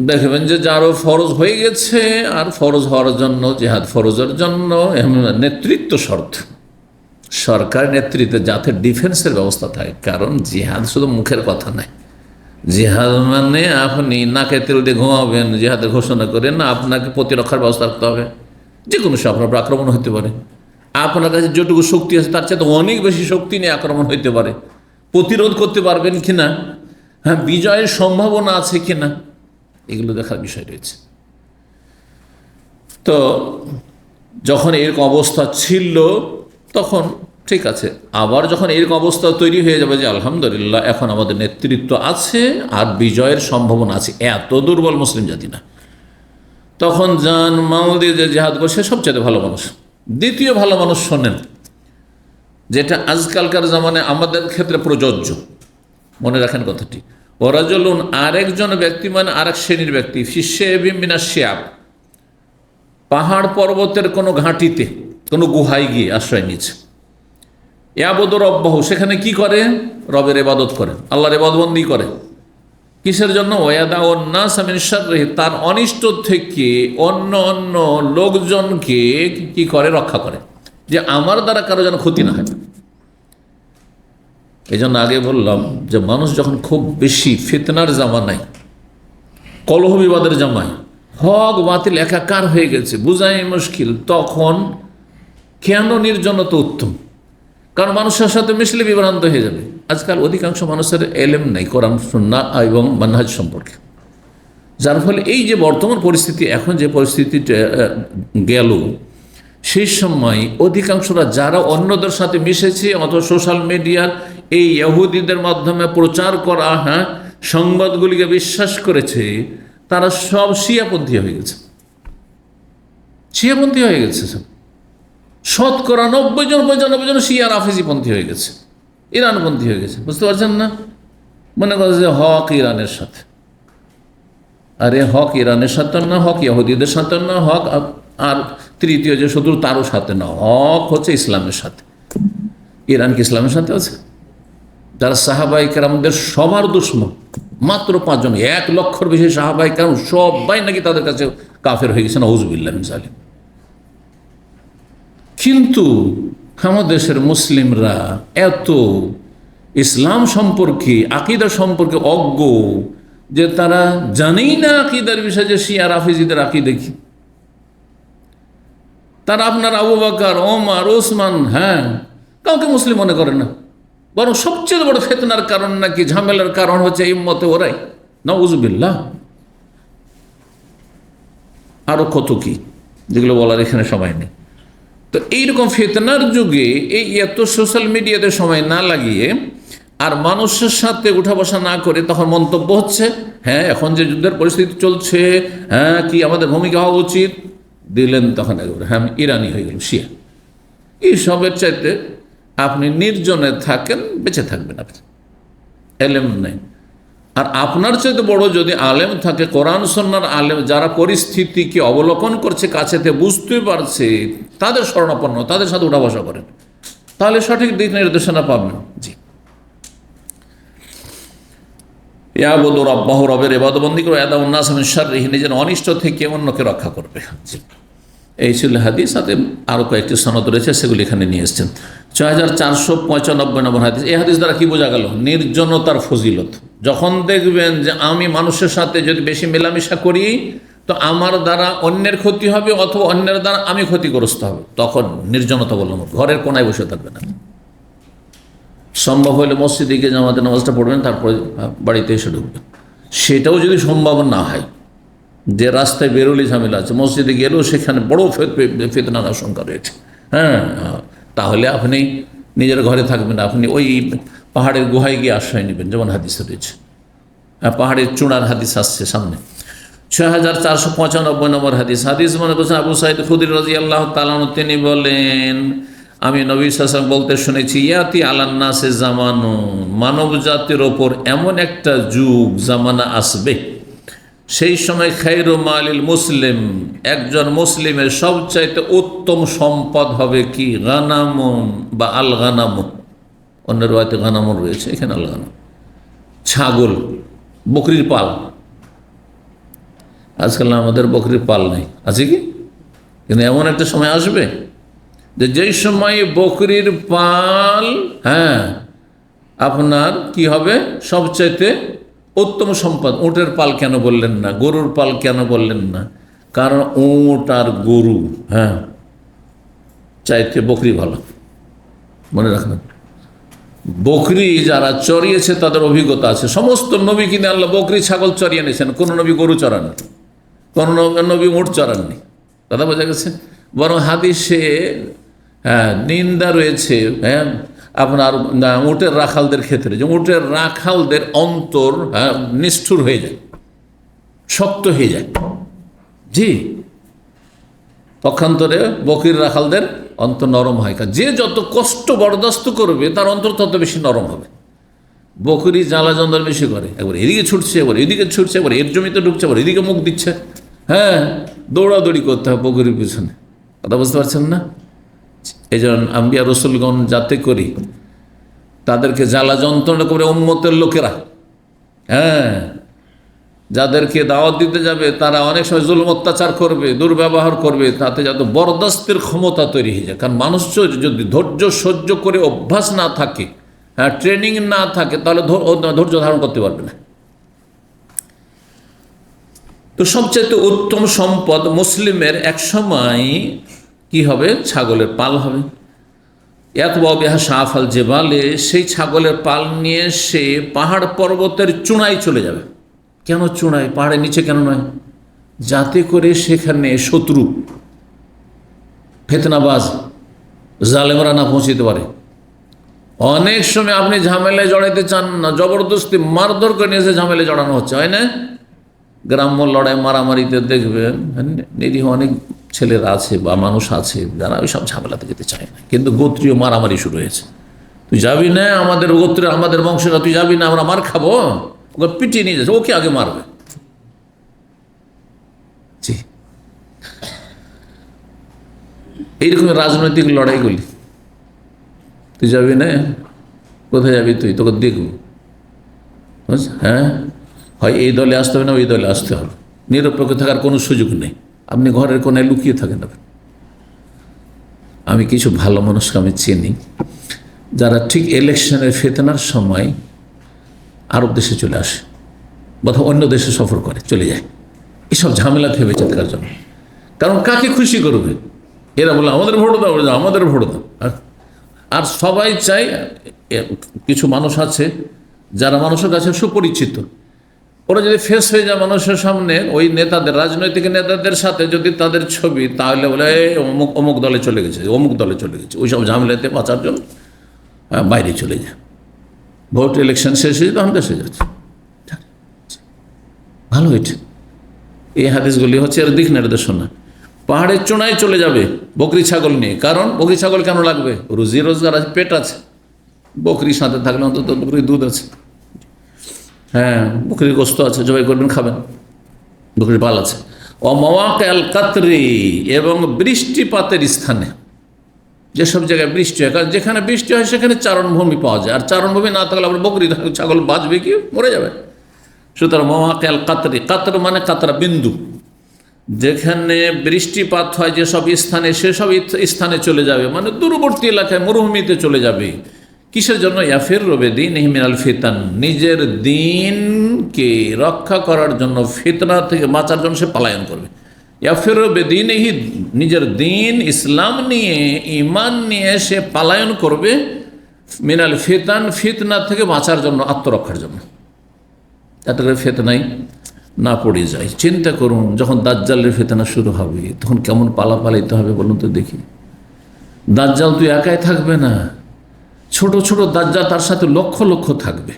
দেখবেন যে যারও ফরজ হয়ে গেছে, আর ফরজ হওয়ার জন্য, জিহাদ ফরজের জন্য নেতৃত্ব শর্ত, সরকার নেতৃত্বে যাতে ডিফেন্সের ব্যবস্থা থাকে। কারণ জিহাদ শুধু মুখের কথা নয়, জিহাদ মানে আপনি নাকে তেল দিয়ে ঘুমাবেন, জিহাদের ঘোষণা করেন না, আপনাকে প্রতিরক্ষার ব্যবস্থা রাখতে হবে। যে কোনো সময় আপনার আক্রমণ হতে পারে, আপনার কাছে যেটুকু শক্তি আছে তার চেয়ে অনেক বেশি শক্তি নিয়ে আক্রমণ হইতে পারে। প্রতিরোধ করতে পারবেন কিনা, হ্যাঁ, বিজয়ের সম্ভাবনা আছে কিনা, এগুলো দেখার বিষয় রয়েছে। তো যখন এরকম অবস্থা ছিল তখন ঠিক আছে, আবার যখন এরকম অবস্থা তৈরি হয়ে যাবে যে আলহামদুলিল্লাহ এখন আমাদের নেতৃত্ব আছে আর বিজয়ের সম্ভাবনা আছে, এত দুর্বল মুসলিম জাতি না, তখন জান মাল দিয়ে যে জিহাদ করছে সবচেয়ে ভালো মানুষ। দ্বিতীয় ভালো মানুষ শোনেন, যেটা আজকালকার জামানায় আমাদের ক্ষেত্রে প্রযোজ্য, মনে রাখেন কথাটি। ওরাজলুন, আরেকজন ব্যক্তি মানে আরেক শ্রেণীর ব্যক্তি, ফিসে বিমিনা শিয়াব, পাহাড় পর্বতের কোনো ঘাঁটিতে, কোনো গুহায় গিয়ে আশ্রয় নিয়েছে। ইয়াবুদুর রব্বাহু, সেখানে কি করে? রবের ইবাদত করে, আল্লাহর ইবাদতবন্দি করে। কিসের জন্য? ওয়াদাউন নাস মিন শাররিহি, তার অনিষ্ট থেকে অন্য অন্য লোকজনকে কি করে? রক্ষা করে, যে আমার দ্বারা কারো যেন ক্ষতি না হয়। এই জন্য আগে বললাম যে মানুষ যখন খুব বেশি ফিতনার জামানায়, কলহ বিবাদের জামায়, হক বাতিল একাকার হয়ে গেছে, বুঝাই মুশকিল, তখন কেন নির্জনতা উত্তম? কারণ মানুষের সাথে মিশলে বিভ্রান্ত হয়ে যাবে। আজকাল অধিকাংশ মানুষের এলেম নেই কোরআন সুন্নাহ এবং মানহাজ সম্পর্কে, যার ফলে এই যে বর্তমান পরিস্থিতি, এখন যে পরিস্থিতিটা গেল, সেই সময় অধিকাংশরা যারা অন্যদের সাথে মিশেছে অথবা সোশ্যাল মিডিয়ার এই ইহুদিদের মাধ্যমে প্রচার করা সংবাদগুলিকে বিশ্বাস করেছে, তারা সব শিয়াপন্থী হয়ে গেছে, শিয়াপন্থী হয়ে গেছে। সব 95% শিয়া রাফেজিপন্থী হয়ে গেছে, ইরানপন্থী হয়ে গেছে। বুঝতে পারছেন না? মনে করছে যে হক ইরানের সাথে, আরে হক ইরানের সাথে না, হক ইহুদিদের সাথে না, হক আর তৃতীয় যে শত্রু তারও সাথে না, হক হচ্ছে ইসলামের সাথে। ইরান কি ইসলামের সাথে আছে? যারা সাহাবাই কেরামদের সবার দুশমন, মাত্র 5 জন, 1 লক্ষর বেশি সাহাবাই কেরাম সবাই নাকি তাদের কাছে কাফের হয়ে গেছে, নাউযুবিল্লাহ মিন যালিক। কিন্তু আমাদের দেশের মুসলিমরা এত ইসলাম সম্পর্কে, আকীদা সম্পর্কে অজ্ঞ যে তারা জানেই না আকীদার বিষয়ে যে শিয়া রাফিজিদের আকীদা কি। তারা আপনার আবু বকর, ওমর, ওসমান, কাউকে মুসলিম মনে করে না, বরং সবচেয়ে বড় ফিতনার কারণ নাকি ঝামেলার কারণ হচ্ছে এই উম্মতে ওরাই, নাউযুবিল্লাহ। আরো কত কি যেগুলো বলার এখানে সময় নেই। তো এইরকম ফিতনার যুগে এই এত সোশ্যাল মিডিয়াতে সময় না লাগিয়ে আর মানুষের সাথে উঠা বসা না করে তখন মন্তব্য হচ্ছে, এখন যে যুদ্ধের পরিস্থিতি চলছে, কি আমাদের ভূমিকা হওয়া উচিত, দিলেন তখন একবারে ইরানি হয়ে গেল, শিয়া। এই সবের চাইতে আপনি নির্জনে থাকেন, বেঁচে থাকবেন, আপনি এলেম নেই। আর আপনার চাইতে বড় যদি আলেম থাকে, কোরআন সুন্নাহর আলেম, যারা পরিস্থিতিকে অবলোকন করছে, কাছেতে বুঝতে পারছে, তাদের শরণাপন্ন, তাদের সাথে উঠা বসা করেন, তাহলে সঠিক দিক নির্দেশনা পাবেন। জি, ইয়াবুদু রাব্বাহু, রবের ইবাদতবন্দি করে, ইয়াদাউন নাস মিন শাররিহি, নিজের অনিষ্ট থেকে অন্যকে রক্ষা করবে। জি, এই ছিল হাদিস। সাথে আরও কয়েকটি সনদ রয়েছে, সেগুলি এখানে নিয়ে এসছেন। 6495 নম্বর হাদিস। এই হাদিস দ্বারা কি বোঝা গেল? নির্জনতার ফজিলত। যখন দেখবেন যে আমি মানুষের সাথে যদি বেশি মেলামেশা করি তো আমার দ্বারা অন্যের ক্ষতি হবে অথবা অন্যের দ্বারা আমি ক্ষতিগ্রস্ত হবে, তখন নির্জনতা বললাম, ঘরের কোনায় বসে থাকবেন। সম্ভব হলে মসজিদে গিয়ে জামাতে নামাজটা পড়বেন, তারপরে বাড়িতে এসে ঢুকবেন। সেটাও যদি সম্ভব না হয়, যে রাস্তায় বেরোলে ঝামেলা আছে, মসজিদে গেলেও সেখানে বড় ফিতনার আশঙ্কা রয়েছে, তাহলে আপনি নিজের ঘরে থাকবেন, আপনি ওই পাহাড়ের গুহায় গিয়ে আশ্রয় নেবেন, যেমন হাদিসে রয়েছে। পাহাড়ের চূড়ার হাদিস আসছে সামনে। 6495 নম্বর হাদিস। হাদিস মনে করছেন আবু সাঈদ খুদরী রাদিয়াল্লাহু তাআলা আনহু, তিনি বলেন, আমি নবী সাল্লাল্লাহু আলাইহি ওয়াসাল্লাম বলতে শুনেছি, ইয়াতি আলান নাসে জামানুন, মানব জাতির ওপর এমন একটা যুগ জামানা আসবে, সেই সময় খায়রু মালিল মুসলিম, একজন মুসলিমের সবচাইতে উত্তম সম্পদ হবে কি? গানামুন বা আল গানামুন, অন্য রওয়ায়াতে গানামুন রয়েছে, এখানে আল গানাম, ছাগল, বকরির পাল। আজকাল আমাদের বকরির পাল নেই, আছে কি? কিন্তু এমন একটা সময় আসবে যে যেই সময় বকরির পাল আপনার কি হবে? সবচাইতে উত্তম সম্পদ। উটের পাল কেন বললেন না? গরুর পাল কেন বললেন না? কারণ উট আর গরু চাইতে বকরি ভালো, মনে রাখবেন। বকরি যারা চড়িয়েছে তাদের অভিজ্ঞতা আছে। সমস্ত নবী কিনে আল্লাহ বকরি ছাগল চড়িয়ে নিয়েছেন, কোনো নবী গরু চড়ান, কোনো নবী উট চড়াননি। কথা বোঝা গেছে? বরং হাদিসে নিন্দা রয়েছে আপনার উটের রাখালদের ক্ষেত্রে, যে উটের রাখালদের অন্তর নিষ্ঠুর হয়ে যায়, শক্ত হয়ে যায়। জি, পক্ষান্তরে বকরির রাখালদের অন্তর নরম হয়। যে যত কষ্ট বরদাস্ত করবে তার অন্তর তত বেশি নরম হবে। বকরি জ্বালা যন্ত্রণা বেশি করে, একবার এদিকে ছুটছে, একবার এদিকে ছুটছে, একবার এর জমিতে ঢুকছে, একবার এদিকে মুখ দিচ্ছে, দৌড়াদৌড়ি করতে হবে বকরির পিছনে। কথা বুঝতে পারছেন না? এই জন্য আম্বিয়া রসুলগণ যাতে করি তাদেরকে জ্বালা যন্ত্রণা করে উম্মতের লোকেরা, যাদেরকে দাওয়াত দিতে যাবে তারা অনেক সময় জুলুম অত্যাচার করবে, দুর্ব্যবহার করবে, তাতে যাতে বরদাস্তের ক্ষমতা তৈরি হয়ে যায়। কারণ মানুষ যদি ধৈর্য সহ্য করে অভ্যাস না থাকে, ট্রেনিং না থাকে, তাহলে ধৈর্য ধারণ করতে পারবে না। তো সবচেয়ে উত্তম সম্পদ মুসলিমের এক সময় কি হবে? ছাগলের পাল হবে। এতবাবিহা শাহফাল জেবালে, সেই ছাগলের পাল নিয়ে সে পাহাড় পর্বতের চূড়ায় চলে যাবে। কেন চূড়ায়? পাহাড়ের নিচে কেন নয়? যাতে করে সেখানে শত্রু, ফিতনাবাজ, জালেমরা না পৌঁছিতে পারে। অনেক সময় আপনি ঝামেলায় জড়াইতে চান না, জবরদস্তি মারধর করে নিয়ে এসে ঝামেলায় জড়ানো হচ্ছে, হয় না? গ্রাম্য লড়াই মারামারিতে দেখবেন নিরীহ অনেক ছেলেরা আছে বা মানুষ আছে যারা ওই সব ঝামেলাতে যেতে চায় না, কিন্তু গোত্রীয় মারামারি শুরু হয়েছে। তুই যাবি না, আমাদের গোত্রে, আমাদের বংশের, তুই যাবি না, আমরা মার খাবো, ওকে পিটিয়ে নিয়ে যাচ্ছে, ওকে আগে মারবে। জি, এইরকম রাজনৈতিক লড়াইগুলি। তুই যাবি না, কোথায় যাবি তুই, তোকে দেখবো, হ্যাঁ, হয় এই দলে আসতে হবে না ওই দলে আসতে হবে, নিরপেক্ষ থাকার কোনো সুযোগ নেই। আপনি ঘরের কোনায় লুকিয়ে থাকেন না। আমি কিছু ভালো মানুষকে আমি চিনি যারা ঠিক ইলেকশনের ফিতনার সময় আরব দেশে চলে আসে বা অন্য দেশে সফর করে চলে যায় এসব ঝামেলা থেকে বেঁচে থাকার জন্য। কারণ কাকে খুশি করবে? এরা বলে আমাদের ভোট দাও, আমাদের ভোট দাও। আর সবাই চাই, কিছু মানুষ আছে যারা মানুষের কাছে সুপরিচিত, ওরা যদি ফেস হয়ে যায় মানুষের সামনে, ওই নেতাদের, রাজনৈতিক নেতাদের সাথে যদি তাদের ছবি, তাহলে বলে অমুক অমুক দলে চলে গেছে, অমুক দলে চলে গেছে, ওই সব ঝামেলাতে বাঁচার জন্য বাইরে চলে যায়। ভোট ইলেকশন শেষ হয়ে তখন দেশে যাচ্ছে। ভালো হয়েছে। এই হাদিসগুলি হচ্ছে এর দিক নির্দেশনা। পাহাড়ের চূড়ায় চলে যাবে বকরি ছাগল নিয়ে। কারণ বকরি ছাগল কেন লাগবে? রুজি রোজগার আছে, পেট আছে। বকরির সাথে থাকলে অন্তত বকরির দুধ আছে, হ্যাঁ, বকরির গোস্ত আছে, জবাই করবেন খাবেন, বকরির পাল আছে। ও মাওয়াকিল কাতরি, এবং বৃষ্টিপাতের স্থানে, যেসব জায়গায় বৃষ্টি হয়, কারণ যেখানে বৃষ্টি হয় সেখানে চারণভূমি পাওয়া যায়, আর চারণভূমি না থাকলে আবার বকরি ছাগল বাঁচবে কি, মরে যাবে। সুতরাং মাওয়াকিল কাতরি, কাতর মানে কাতরা বিন্দু, যেখানে বৃষ্টিপাত হয় যেসব স্থানে, সেসব স্থানে চলে যাবে, মানে দূরবর্তী এলাকায় মরুভূমিতে চলে যাবে। কিসের জন্য? ইয়াফির রবে দিন মিনাল ফিতান, নিজের দিনকে রক্ষা করার জন্য, ফিতনা থেকে বাঁচার জন্য সে পলায়ন করবে। ইয়াফির রবে দিন, এই নিজের দিন ইসলাম নিয়ে, ইমান নিয়ে সে পলায়ন করবে। মিনাল ফিতান, ফিতনা থেকে বাঁচার জন্য, আত্মরক্ষার জন্য, যাতে করে ফিতনায় না পড়ে যায়। চিন্তা করুন, যখন দাজ্জালের ফিতনা শুরু হবে তখন কেমন পালাইতে হবে বলুন তো দেখি। দাজ্জাল তুই একাই থাকবে না, ছোট ছোট দাজ্জাল তার সাথে লক্ষ লক্ষ থাকবে।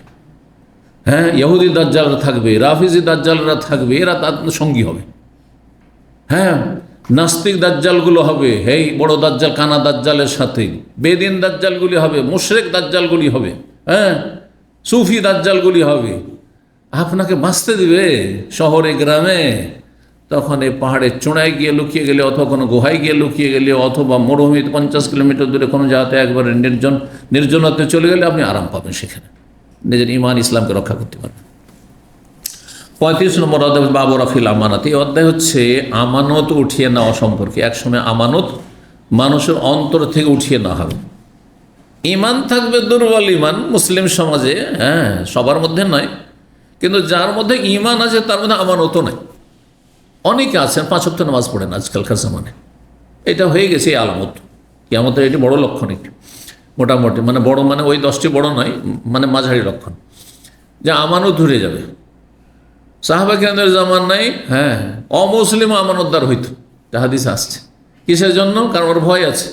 হ্যাঁ, ইহুদি দাজ্জালরা থাকবে, রাফিজি দাজ্জালরা থাকবে, এরা তার সঙ্গী হবে। হ্যাঁ, নাস্তিক দাজ্জালগুলো হবে, হেই বড় দাজ্জাল কানা দাজ্জালের সাথে, বেদিন দাজ্জালগুলি হবে, মুশরিক দাজ্জালগুলি হবে, হ্যাঁ, সুফি দাজ্জালগুলি হবে। আপনাকে বাঁচতে দিবে শহরে গ্রামে? তখন এই পাহাড়ের চূড়ায় গিয়ে লুকিয়ে গেলে, অথবা কোনো গুহায় গিয়ে লুকিয়ে গেলে, অথবা মরুভূমিতে 50 কিলোমিটার দূরে কোনো জায়গাতে একবারে নির্জনতে চলে গেলে আপনি আরাম পাবেন, সেখানে নিজের ইমান ইসলামকে রক্ষা করতে পারবেন। 35 নম্বর অধ্যায় বাবু রাফিল আমানত। এই অধ্যায় হচ্ছে আমানত উঠিয়ে নেওয়া সম্পর্কে। একসময় আমানত মানুষের অন্তর থেকে উঠিয়ে নেওয়া হবে। ইমান থাকবে দুর্বল ইমান মুসলিম সমাজে, হ্যাঁ, সবার মধ্যে নয়, কিন্তু যার মধ্যে ইমান আছে তার মধ্যে আমানতও নাই। অনেকে আছেন 5 ওয়াক্ত নামাজ পড়েন আজকালকার জামানে। এটা হয়ে গেছে এই আলামত, কিয়ামতের এটি বড় লক্ষণ একটি, মোটামুটি, মানে বড় মানে ওই 10টি বড় নয়, মানে মাঝারি লক্ষণ, যে আমানত ধরে যাবে। সাহাবা কেরামের জামানায়, হ্যাঁ, অমুসলিম আমানতদার হইতো, হাদিস আসছে। কিসের জন্য? কারণ ওর ভয় আছে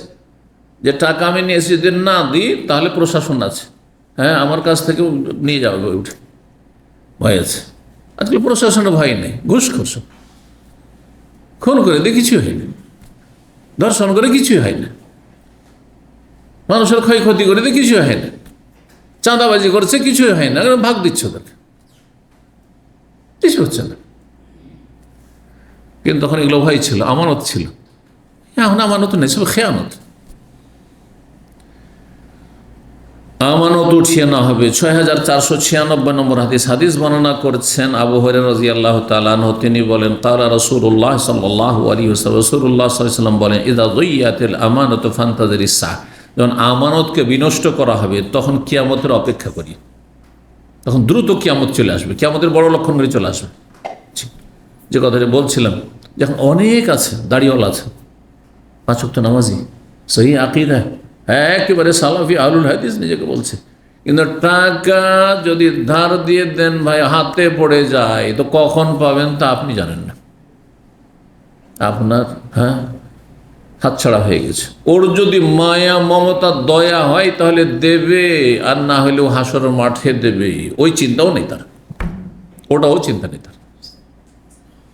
যে টাকা আমি নিয়ে এসে যদি না দিই তাহলে প্রশাসন আছে, হ্যাঁ, আমার কাছ থেকে নিয়ে যাবে, উঠে ভয় আছে। আজকাল প্রশাসনের ভয় নেই, ঘুষ খোস, খুন করে দিয়ে কিছুই হয় না, ধর্ষণ করে কিছুই হয় না, মানুষের ক্ষয়ক্ষতি করে দিয়ে কিছুই হয় না, চাঁদাবাজি করছে কিছুই হয় না, ভাগ দিচ্ছ তাকে, কিছু হচ্ছে না। কিন্তু তখন এগুলো ভয় ছিল, আমানত ছিল। এখন আমানত নেই, সব খেয়ানত। আমানত উঠিয়ে না হবে। 6496 নম্বর হাদিস। হাদিস বর্ণনা করছেন আবু হুরায়রা রাদিয়াল্লাহু তাআলা আনহু। তিনি বলেন, ক্বালা রাসূলুল্লাহ সাল্লাল্লাহু আলাইহি ওয়াসাল্লাম, রাসূলুল্লাহ সাল্লাল্লাহু আলাইহি ওয়াসাল্লাম বলেন, ইযা যুইয়াতিল আমানাতু ফান্তাযিরিস সাআহ, যখন আমানতকে বিনষ্ট করা হবে তখন কিয়ামতের অপেক্ষা করি। তখন দ্রুত কিয়ামত চলে আসবে, কিয়ামতের বড় লক্ষণগুলি চলে আসবে। যে কথাটা বলছিলাম, যখন অনেক আছে, দাড়িওয়ালা আছে, 5 ওয়াক্ত নামাজি, সহিহ আকীদা, একেবারে সালাফি আহলুল হাদিস নিজেকে বলছে, কিন্তু টাকা যদি ধার দিয়ে দেন ভাই, হাতে পড়ে যায়, তো কখন পাবেন তা আপনি জানেন না। আপনার, হ্যাঁ, হাতছাড়া হয়ে গেছে। ওর যদি মায়া মমতা দয়া হয় তাহলে দেবে, আর না হলেও হাসরের মাঠে দেবে, ওই চিন্তাও নেই তার, ওটাও চিন্তা নেই তার।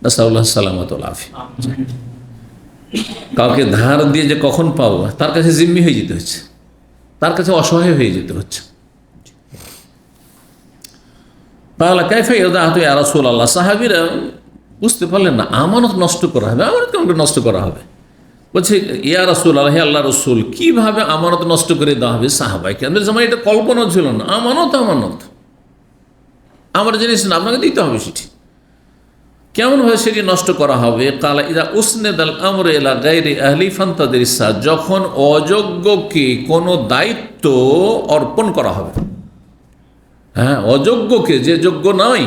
নাসাউল্লাহ সালামাতুল আফিয়া। কাউকে ধার দিয়ে যে কখন পাবো, তার কাছে জিম্মি হয়ে যেতে হচ্ছে, তার কাছে অসহায় হয়ে যেতে হচ্ছে। তাহলে কাইফা ইয়াদাহু ইয়া রাসূলুল্লাহ, সাহাবীরা বুঝতে পারলেন না, আমানত নষ্ট করা হবে, আমানত কেমন নষ্ট করা হবে? বলছে ইয়া রাসূল আল্লাহ, হে আল্লাহ রসুল, কীভাবে আমানত নষ্ট করে দেওয়া হবে সাহাবাইকে? আমাদের সময় এটা কল্পনা ছিল না। আমানত আমানত আমার জিনিস না, আপনাকে দিতে হবে সেটি। কেমনভাবে সেটি নষ্ট করা হবে? কালা ইদা উসনেদাল আমরে ইলা গায়রি আহলি ফান্তাদিরিসা, যখন অযোগ্যকে কোনো দায়িত্ব অর্পণ করা হবে। হ্যাঁ, অযোগ্যকে, যে যোগ্য নয়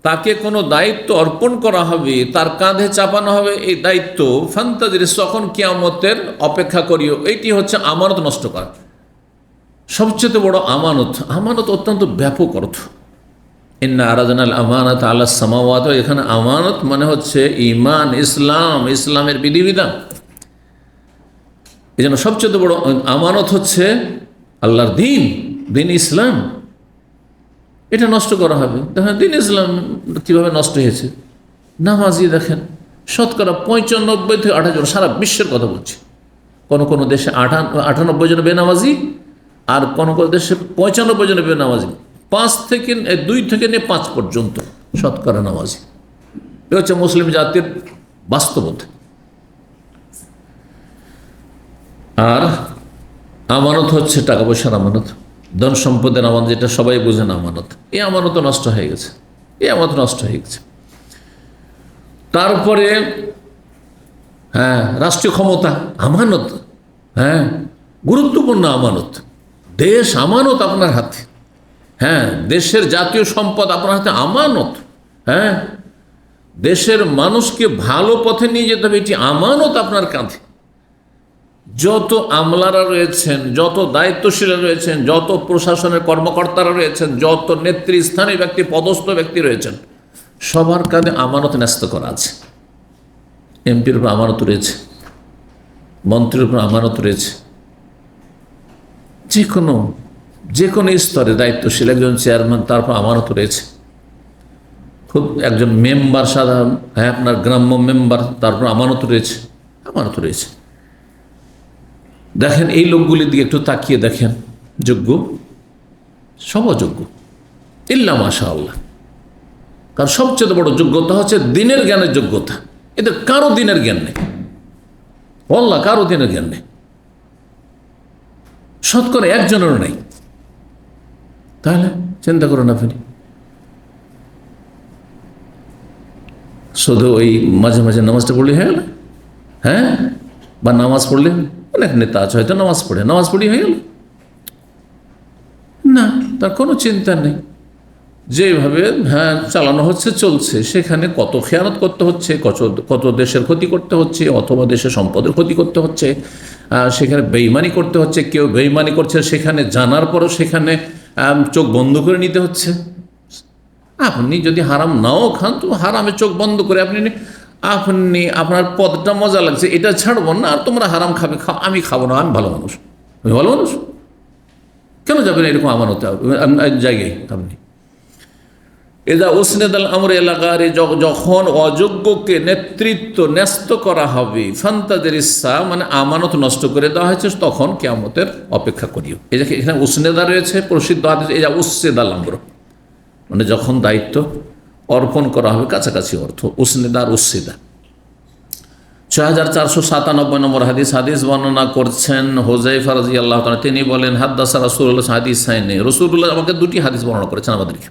তাকে কোনো দায়িত্ব অর্পণ করা হবে, তার কাঁধে চাপানো হবে এই দায়িত্ব। ফান্তাদিরিস, তখন কিয়ামতের অপেক্ষা করিও। এইটি হচ্ছে আমানত নষ্ট করা। সবচেয়ে বড় আমানত। আমানত অত্যন্ত ব্যাপক অর্থ। ইন্না আরাদনাল আমানাত আলা সামাওয়াত, এখানে আমানত মানে হচ্ছে ঈমান, ইসলাম, ইসলামের বিধিবিধান। এই জন্য সবচেয়ে বড় আমানত হচ্ছে আল্লাহর দিন, দিন ইসলাম। এটা নষ্ট করা হবে। দেখেন দিন ইসলাম কীভাবে নষ্ট হয়েছে। নামাজি দেখেন শতকরা 95 থেকে 98 জন, সারা বিশ্বের কথা বলছি। কোনো দেশে 98 জন বেনামাজি, আর কোনো দেশে 95 জন বেনামাজি। 2 থেকে নিয়ে 5 পর্যন্ত শতকরা নামাজি। এ হচ্ছে মুসলিম জাতির বাস্তবতা। আর আমানত হচ্ছে টাকা পয়সার আমানত, ধন সম্পদের আমানত, যেটা সবাই বোঝেন আমানত। এই আমানত নষ্ট হয়ে গেছে, এই আমানত নষ্ট হয়ে গেছে। তারপরে হ্যাঁ, রাষ্ট্রীয় ক্ষমতা আমানত। হ্যাঁ, গুরুত্বপূর্ণ আমানত। দেশ আমানত আপনার হাতে। হ্যাঁ, দেশের জাতীয় সম্পদ আপনার হাতে আমানত। হ্যাঁ, দেশের মানুষকে ভালো পথে নিয়ে যেতে হবে, এটি আমানত আপনার কাঁধে। যত আমলারা রয়েছেন, যত দায়িত্বশীলরা রয়েছেন, যত প্রশাসনের কর্মকর্তারা রয়েছেন, যত নেতৃস্থানীয় ব্যক্তি, পদস্থ ব্যক্তি রয়েছেন, সবার কাঁধে আমানত ন্যস্ত করা আছে। এমপির উপর আমানত রয়েছে, মন্ত্রীর উপর আমানত রয়েছে। যে কোনো স্তরে দায়িত্বশীল একজন চেয়ারম্যান, তারপর আমানত রয়েছে। খুব একজন মেম্বার, সাধারণ, হ্যাঁ, আপনার গ্রাম্য মেম্বার, তারপর আমানত রয়েছে, আমানত রয়েছে। দেখেন এই লোকগুলির দিকে একটু তাকিয়ে দেখেন, যোগ্য, সব অযোগ্য, ইল্লা মাশা আল্লাহ। কারণ সবচেয়ে বড় যোগ্যতা হচ্ছে দিনের জ্ঞানের যোগ্যতা। এদের কারো দিনের জ্ঞান নেই, আল্লাহ, কারো দিনের জ্ঞান নেই, শতকরা একজনেরও নেই। তাহলে চিন্তা করুন আপনি, শুধু ওই মাঝে মাঝে নামাজটা পড়লে হয়ে গেল। হ্যাঁ, বা নামাজ পড়লে, অনেক নেতা আছে হয়তো নামাজ পড়ি হয়ে গেল না, তার কোনো চিন্তা নেই। যেভাবে হ্যাঁ চালানো হচ্ছে, চলছে, সেখানে কত খেয়ানত করতে হচ্ছে, কত দেশের ক্ষতি করতে হচ্ছে, অথবা দেশের সম্পদের ক্ষতি করতে হচ্ছে, সেখানে বেইমানি করতে হচ্ছে। কেউ বেইমানি করছে, সেখানে জানার পরও সেখানে চোখ বন্ধ করে নিতে হচ্ছে। আপনি যদি হারাম নাও খান, তো হারামে চোখ বন্ধ করে আপনি আপনার পদটা মজা লাগছে, এটা ছাড়বো না, আর তোমরা হারাম খাবে, আমি খাবো না, আমি ভালো মানুষ, কেন যাবেন এরকম আমানত জায়গায়? আপনি এদা উসনেদাল আমর এলাকার, যখন অযোগ্যকে নেতৃত্ব ন্যস্ত করা হবে, ফান্তাদের ইচ্ছা মানে আমানত নষ্ট করে দেওয়া হয়েছে, তখন কিয়ামতের অপেক্ষা করিও। এই যে এখানে উসনেদা রয়েছে, প্রসিদ্ধ হাদিস, এজা উসেদাল আমর মানে যখন দায়িত্ব অর্পণ করা হবে, কাছাকাছি অর্থ উসনেদা আর উসেদা। 6497 নম্বর হাদিস বর্ণনা করছেন হুযায়ফা রাদিয়াল্লাহু তাআলা। তিনি বলেন, হাদ্দাসা রাসূলুল্লাহ হাদিস সাইনে, রাসূলুল্লাহ আমাকে 2টি হাদিস বর্ণনা করেছেন আমাদেরকে।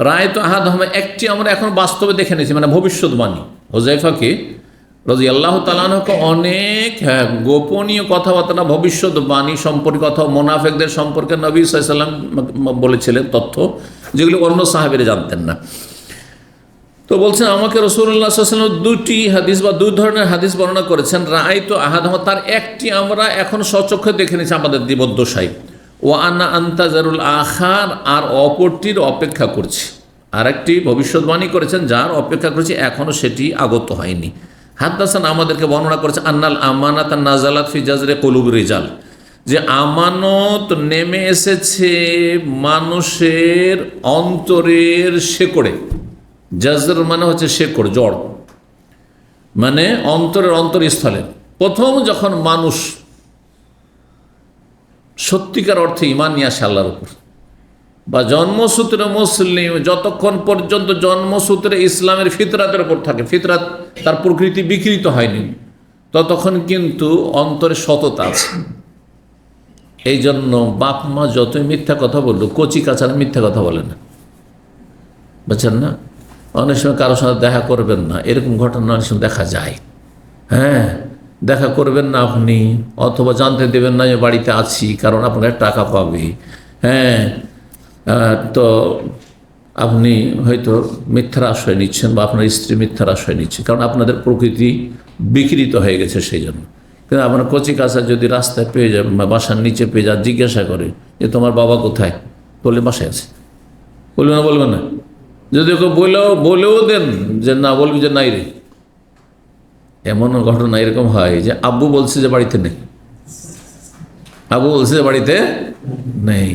রায় তো আহাদহুমা, একটি আমরা এখন বাস্তবে দেখে নিয়েছি, মানে ভবিষ্যৎবাণী। হুযায়ফাকে রাদিয়াল্লাহু তাআলা আনহুকে অনেক গোপনীয় কথাবার্তা, ভবিষ্যৎবাণী সম্পর্কে অথবা মুনাফিকদের সম্পর্কে নবী সাল্লাল্লাহু আলাইহি ওয়াসাল্লাম বলেছিলেন তথ্য, যেগুলো অন্য সাহাবীরা জানতেন না। তো বলছেন আমাকে রাসূলুল্লাহ সাল্লাল্লাহু আলাইহি ওয়াসাল্লাম 2টি হাদিস বা 2 ধরনের হাদিস বর্ণনা করেছেন। রায় তো আহাদহুমা, তার একটি আমরা এখন সচক্ষে দেখে নিয়েছি আমাদের জীবদ্দশায়। ও আনা আন্তাজারুল আখার, আর অপরটির অপেক্ষা করছি। আর একটি ভবিষ্যৎবাণী করেছেন, যার অপেক্ষা করছি, এখনও সেটি আগত হয়নি। হাদ্দাসান আমাদেরকে বর্ণনা করেছে আন্নাল আমানাত নাজালাত ফি জাজরে কুলুব রিজাল, যে আমানত নেমে এসেছে মানুষের অন্তরের শেকড়ে। জাজর মানে হচ্ছে শেকড়, জড়, মানে অন্তরের অন্তরস্থলে। প্রথম যখন মানুষ সত্যিকার অর্থে ঈমান নিয়ে আসে আল্লাহর উপর, বা জন্মসূত্রে মুসলিম, যতক্ষণ পর্যন্ত জন্মসূত্রে ইসলামের ফিতরাতের উপর থাকে, ফিতরাত তার প্রকৃতি বিকৃত হয়নি, ততক্ষণ কিন্তু অন্তরে সততা আছে। এই জন্য বাপ মা যতই মিথ্যা কথা বললো, কচি কাচারা মিথ্যা কথা বলে না, বুঝছেন না? অনেক সময় কারোর সাথে দেখা করবেন না, এরকম ঘটনা অনেক সময় দেখা যায়। হ্যাঁ, দেখা করবেন না আপনি, অথবা জানতে দেবেন না যে বাড়িতে আছি, কারণ আপনার টাকা পাবে। হ্যাঁ, তো আপনি হয়তো মিথ্যার আশ্রয় নিচ্ছেন, বা আপনার স্ত্রী মিথ্যার আশ্রয় নিচ্ছে, কারণ আপনাদের প্রকৃতি বিকৃত হয়ে গেছে সেই জন্য। কিন্তু আপনার কচি কাছা যদি রাস্তায় পেয়ে যাবেন বা বাসার নিচে পেয়ে যা, জিজ্ঞাসা করে যে তোমার বাবা কোথায়, বললে বাসায় আছে, বলবেন না? যদি ওকে বলেও দেন যে না, বলবি যে নাই রে। এমন ঘটনা এরকম হয় যে আব্বু বলছে যে বাড়িতে নেই, আব্বু বলছে যে বাড়িতে নেই,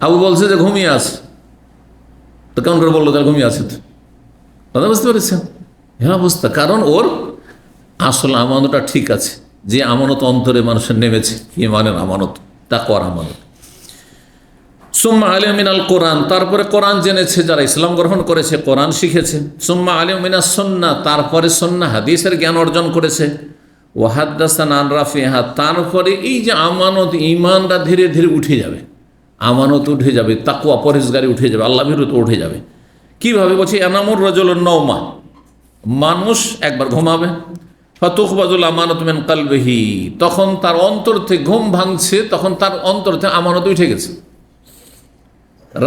আব্বু বলছে যে ঘুমিয়ে আছে। তো কেমন করে বললো তার ঘুমিয়ে আছে? তো কথা বুঝতে পেরেছেন? হ্যাঁ, অবস্থা। কারণ ওর আসল আমানতটা ঠিক আছে, যে আমানত অন্তরে মানুষের নেমেছে, ঈমানের আমানত, তাকওয়ার আমানত। সুম্মা আলিম মিনাল কোরআন, তারপরে কোরআন জেনেছে যারা, ইসলাম গ্রহণ করেছে, কোরআন শিখেছে। সুম্মা আলিম মিনাস সুন্নাহ, তারপরে সুন্নাহ হাদিসের জ্ঞান অর্জন করেছে। ওয়াহাদ্দাসান আন রাফিহা, তারপরে এই যে আমানত, ঈমানটা ধীরে ধীরে উঠে যাবে, আমানত উঠে যাবে, তাকওয়া পরহেজগারি উঠে যাবে, আল্লাহ ভীরুতা উঠে যাবে। কিভাবে বলছি? এনামুর রাজুলুন নওমা, মানুষ একবার ঘুমাবে, ফাতুখবাজুল আমানত মিন কলবিহি, তখন তার অন্তর থেকে ঘুম ভাঙছে, তখন তার অন্তর থেকে আমানত উঠে গেছে।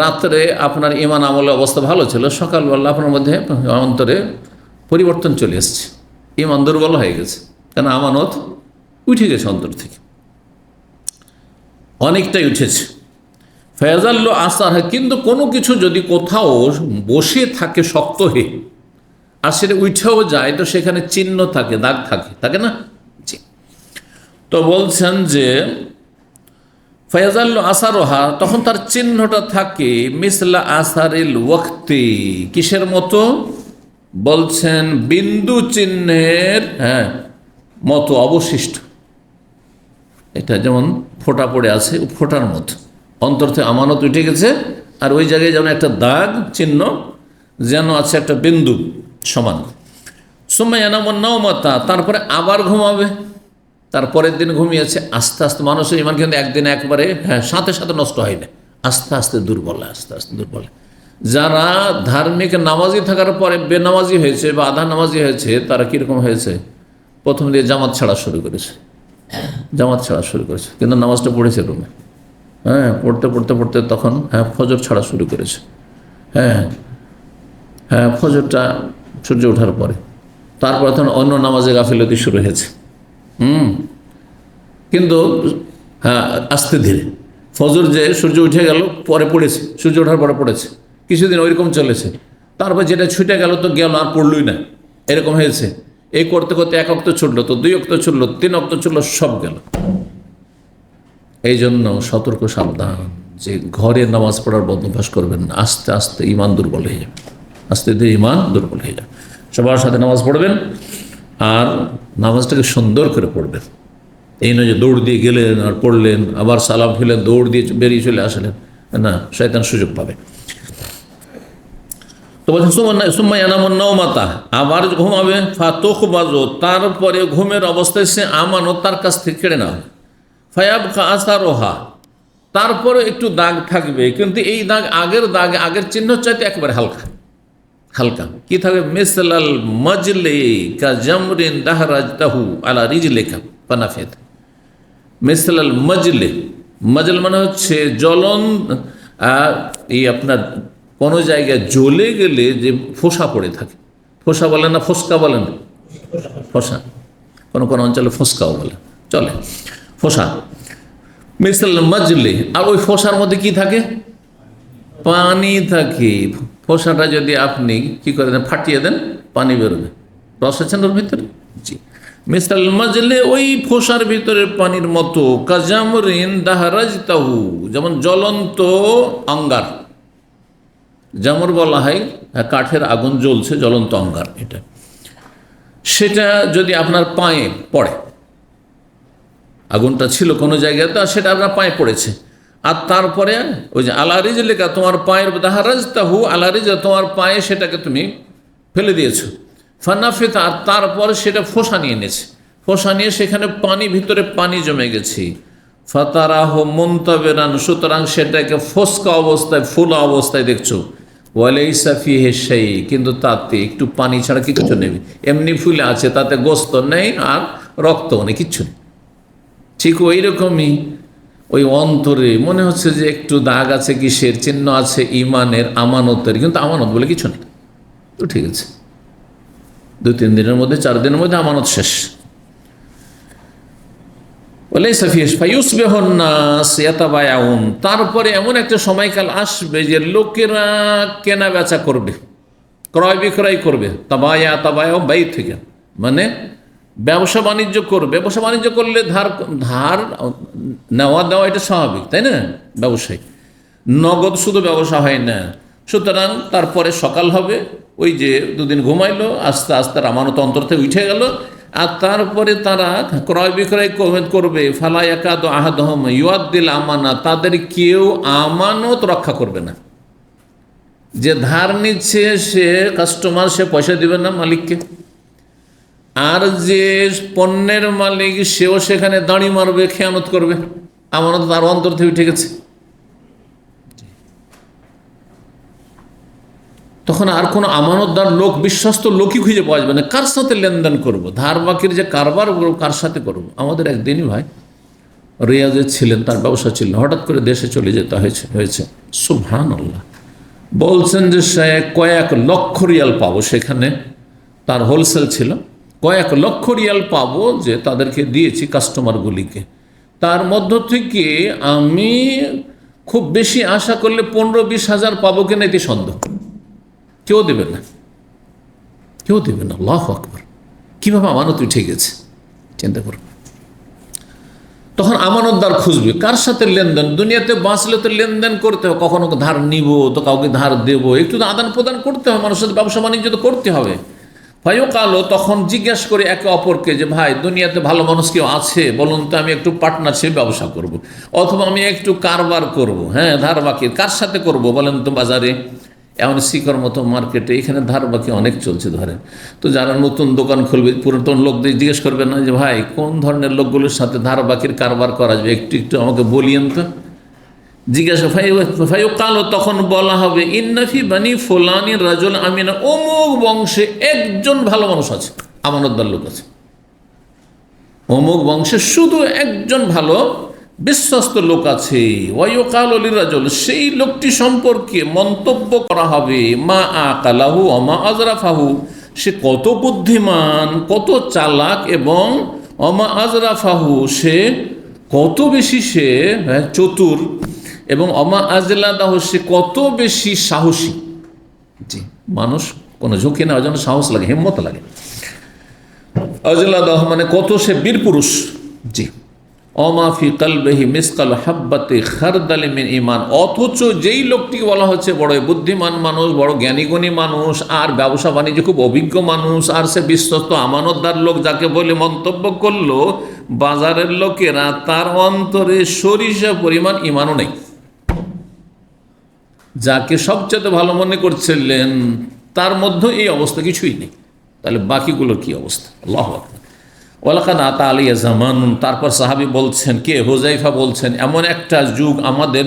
রাত্রে আপনার ঈমান আমলের অবস্থা ভালো ছিল, সকালবেলা আপনার মধ্যে অন্তরে পরিবর্তন চলে এসছে, ঈমান দুর্বল হয়ে গেছে, কেন আমানত উঠে গেছে অন্তর থেকে, অনেকটাই উঠেছে। ফয়াজাল্লো আসার, কিন্তু কোনো কিছু যদি কোথাও বসে থাকে শক্ত হয়ে, আর সেটা উঠেও যায়, তো সেখানে চিহ্ন থাকে, দাগ থাকে, থাকে না? জি। তো বলছেন যে ফয়াজাল্লো আসারোহা, তখন তার চিহ্নটা থাকে মিসলা আসারিল ওয়াক্তি, কিসের মতো? বলছেন বিন্দু চিহ্নের মতো অবশিষ্ট। এটা যেমন ফোঁটা পড়ে আছে, ফোঁটার মতো অন্তর থেকে আমানত উঠে গেছে, আর ওই জায়গায় যেমন একটা দাগ চিহ্ন যেন আছে, একটা বিন্দু সমান। সুম্মা ইয়ানামুন নাওমাতা, তারপরে আবার ঘুমাবে। তারপরের দিন ঘুমিয়েছে, আস্তে আস্তে মানুষের ঈমান কিন্তু একদিন একবারে সাথে সাথে নষ্ট হয় না, আস্তে আস্তে দুর্বল, আস্তে আস্তে দুর্বল। যারা ধার্মিক নামাজি থাকার পরে বেনামাজি হয়েছে বা আধা নামাজি হয়েছে, তারা কীরকম হয়েছে? প্রথম দিয়ে জামাত ছাড়া শুরু করেছে, কিন্তু নামাজটা পড়েছে রুমে। পড়তে পড়তে পড়তে তখন ফজর ছাড়া শুরু করেছে। ফজরটা সূর্য ওঠার পরে, তারপর তখন অন্য নামাজে গাফিলতি শুরু হয়েছে। কিন্তু আস্তে ধীরে ফজর যে সূর্য উঠে গেল পরে পড়েছে, সূর্য ওঠার পরে পড়েছে, কিছুদিন ওইরকম চলেছে। তারপর যেটা ছুটে গেল তো গেল, আর পড়লই না, এরকম হয়েছে। এই করতে করতে 1 অক্ত ছুটলো, তো 2 অক্ত ছুটলো, 3 অক্ত ছুটলো, সব গেল। এই জন্য সতর্ক সাবধান যে ঘরে নামাজ পড়ার বদভ্যাস করবেন না, আস্তে আস্তে ঈমান দুর্বল হয়ে যাবে, আস্তে ধীরে ঈমান দুর্বল হয়ে যাবে। সবার সাথে নামাজ পড়বেন, আর নামাজটাকে সুন্দর করে পড়বেন। এই নয় যে দৌড় দিয়ে গেলেন আর পড়লেন, আবার সালাম ফেলেন, দৌড় দিয়ে বেরিয়ে চলে আসলেন, না, শয়তান সুযোগ পাবে। তো বলছেন সুম্মা ইয়ানামুন নাওমাতা, আবার ঘুমাবে, ফাতুখবাজু, তারপরে ঘুমের অবস্থায় সে আমানত তার কাছ থেকে কেড়ে নেওয়া, ফায়াবকা আসারোহা, তারপরে একটু দাগ থাকবে, কিন্তু এই দাগ আগের চিহ্ন চাইতে একেবারে হালকা। কি থাকবে? মিসলাল মাজলে কা জামরিন দাহরাজতাহু আলা রিজলিকা পানাফিয়াত। মিসলাল মাজলে, মাজল মানে হচ্ছে জ্বলন, এই আপনার কোনো জায়গায় জ্বলে গেলে যে ফোসা পড়ে থাকে, ফোসা বলেন না, ফোসকা বলেন? ফোসা, কোনো অঞ্চলে ফোসকাও বলে, চলে, ফোসা। মিসলাল মাজলে, আর ওই ফোসার মধ্যে কি থাকে? পানি থাকে। ফোসাটা যদি আপনি কি করে দেন, ফাটিয়ে দেন, পানি বেরোবে, রস আছেন ওর ভিতরে। জি। মিসলাল মাজলে, ওই ফোসার ভিতরে পানির মতো, কাজামরিন দাহরাজতাহু, যেমন জ্বলন্ত অঙ্গার, জামর বলা হয় কাঠের আগুন জ্বলছে, জ্বলন্ত অঙ্গার, সেটা যদি আপনার পায়ে পড়ে, আগুনটা ছিল কোনো জায়গায়, তো সেটা আপনার পায়ে পড়েছে, আর তারপরে ওই যে আলা রিজলিকা, তোমার পায়ের দাহরাজতাহু আলা রিজলিকা, তোমার পায়ে সেটাকে তুমি ফেলে দিয়েছো, ফানাফিত, আর তারপরে সেটা ফোসা নিয়ে নিয়েছে, ফোসা নিয়ে সেখানে পানি, ভিতরে পানি জমে গেছে। ফাতারাহ মুনতাবিরান, সুতরাং সেটাকে ফোসকা অবস্থায়, ফোলা অবস্থায় দেখছো। ওয়ালাইসা ফিহি শাই, কিন্তু তাতে একটু পানি ছাড়া কিচ্ছু নেই, এমনি ফুলে আছে, তাতে গোস্ত নেই আর রক্তও নেই, কিচ্ছু নেই। ঠিক ওই রকমই ওই অন্তরে মনে হচ্ছে যে একটু দাগ আছে, কিসের চিহ্ন আছে, ইমানের, আমানতের, কিন্তু আমানত বলে কিছু নেই। তো ঠিক আছে, 2-3 দিনের মধ্যে, 4 দিনের মধ্যে আমানত শেষ। তারপরে এমন একটা সময়কাল আসবে যে লোকেরা কেনা বেচা করবে, ক্রয় বিক্রয় করবে। তাবায়া তাবায়া বাই থেকে মানে ব্যবসা বাণিজ্য করবে। ব্যবসা বাণিজ্য করলে ধার নেওয়া দেওয়া এটা স্বাভাবিক, তাই না? ব্যবসায়ী নগদ শুধু ব্যবসা হয় না। সুতরাং তারপরে সকাল হবে, ওই যে 2 দিন ঘুমাইলো, আস্তে আস্তে আমানত অন্তর থেকে উঠে গেল, আর তারপরে তারা ক্রয় বিক্রয় করবে। ফালায়াকাদ আহাদহম ইউআদ্দিল আমানা, তাদের কেউ আমানত রক্ষা করবে না। যে ধার নিচ্ছে সে কাস্টমার, সে পয়সা দিবে না মালিককে, আর যে পণ্যের মালিক সেও সেখানে দাঁড়ি মারবে, খেয়ানত করবে। আমানত তার অন্তর থেকে উঠে গেছে। তখন আর কোনো আমানতদার লোক, বিশ্বস্ত লোকই খুঁজে পাওয়া যাবে না। কার সাথে লেনদেন করব, ধার বাকির যে কারবার কার সাথে করব? আমাদের একদিনই ভাই রিয়াজে ছিলেন, তার ব্যবসা ছিল, হঠাৎ করে দেশে চলে যেতে হয়েছে। সুবহানাল্লাহ। বলছেন যে সে কয়েক লক্ষ রিয়াল পাবো, সেখানে তার হোলসেল ছিল, কয়েক লক্ষ রিয়াল পাবো, যে তাদেরকে দিয়েছি কাস্টমারগুলিকে। তার মধ্য থেকে আমি খুব বেশি আশা করলে 15-20 হাজার পাবো কিনা এটি সন্দেহ। কেউ দেবে না, কেউ দেবে না। আল্লাহু আকবার! কীভাবে আমানত উঠে গেছে চিন্তা করুন। তখন আমানতদার খুঁজবে, কার সাথে লেনদেন। দুনিয়াতে বাঁচলে তো লেনদেন করতে হবে, কখনো ধার নিব তো কাউকে ধার দেবো, একটু তো আদান প্রদান করতে হবে, মানুষের সাথে ব্যবসা বাণিজ্য তো করতে হবে। ভাইও কালো তখন জিজ্ঞেস করে একে অপরকে যে ভাই দুনিয়াতে ভালো মানুষ কেউ আছে বলুন তো, আমি একটু পার্টনারশিপ ব্যবসা করব, অথবা আমি একটু কারবার করব, হ্যাঁ ধার বাকি কার সাথে করব বলেন তো? বাজারে এমন শিকর মতো মার্কেটে এখানে ধার বাকি অনেক চলছে ধরেন। তো যারা নতুন দোকান খুলবে, পুরাতন লোকদের জিজ্ঞেস করবে না যে ভাই কোন ধরনের লোকগুলোর সাথে ধার বাকির কারবার করা যাবে, একটু একটু আমাকে বলিয়েন তো। জিজ্ঞাসা ভাইও কালো, তখন বলা হবে ইন্নাফি বানি ফোলানি রাজুল আমিনা, অমুক বংশে একজন ভালো মানুষ আছে, আমানতদার লোক আছে। অমুক বংশে শুধু একজন ভালো বিশ্বস্ত লোক আছে। ওয়ায়ুকাল লির রাজুল, সেই লোকটি সম্পর্কে মন্তব্য করা হবে মা আকালাহু অমা আজরাফাহু, সে কত বুদ্ধিমান, কত চালাক, এবং অমা আজরাফাহু, সে কত বেশি সে চতুর, এবং অমা আজলাদাহ, সে কত বেশি সাহসী। জি, মানুষ কোনো ঝুঁকি নেওয়ার জন্য সাহস লাগে, হিম্মত লাগে। আজলাদাহ মানে কত সে বীর পুরুষ। জি, অমা ফি কলবিহি মিসকাল হাব্বাতি খারদালি মিন ঈমান, অথচ যেই লোকটিকে বলা হচ্ছে বড় বুদ্ধিমান মানুষ, বড় জ্ঞানীগুণী মানুষ, আর ব্যবসা বাণিজ্য খুব অভিজ্ঞ মানুষ, আর সে বিশ্বস্ত আমানতদার লোক যাকে বলে মন্তব্য করলো বাজারের লোকেরা, তার অন্তরে সরিষা পরিমাণ ঈমানও নেই। যাকে সবচেয়ে ভালো মনে করছিলেন তার মধ্যে এই অবস্থা কিছুই নেই, তাহলে বাকিগুলোর কি অবস্থা? আল্লাহু আকবার। ওয়ালাকাদ আতা আলাইয়া জামানুন, তারপর সাহাবী বলছেন, কে? হুযায়ফা বলছেন, এমন একটা যুগ আমাদের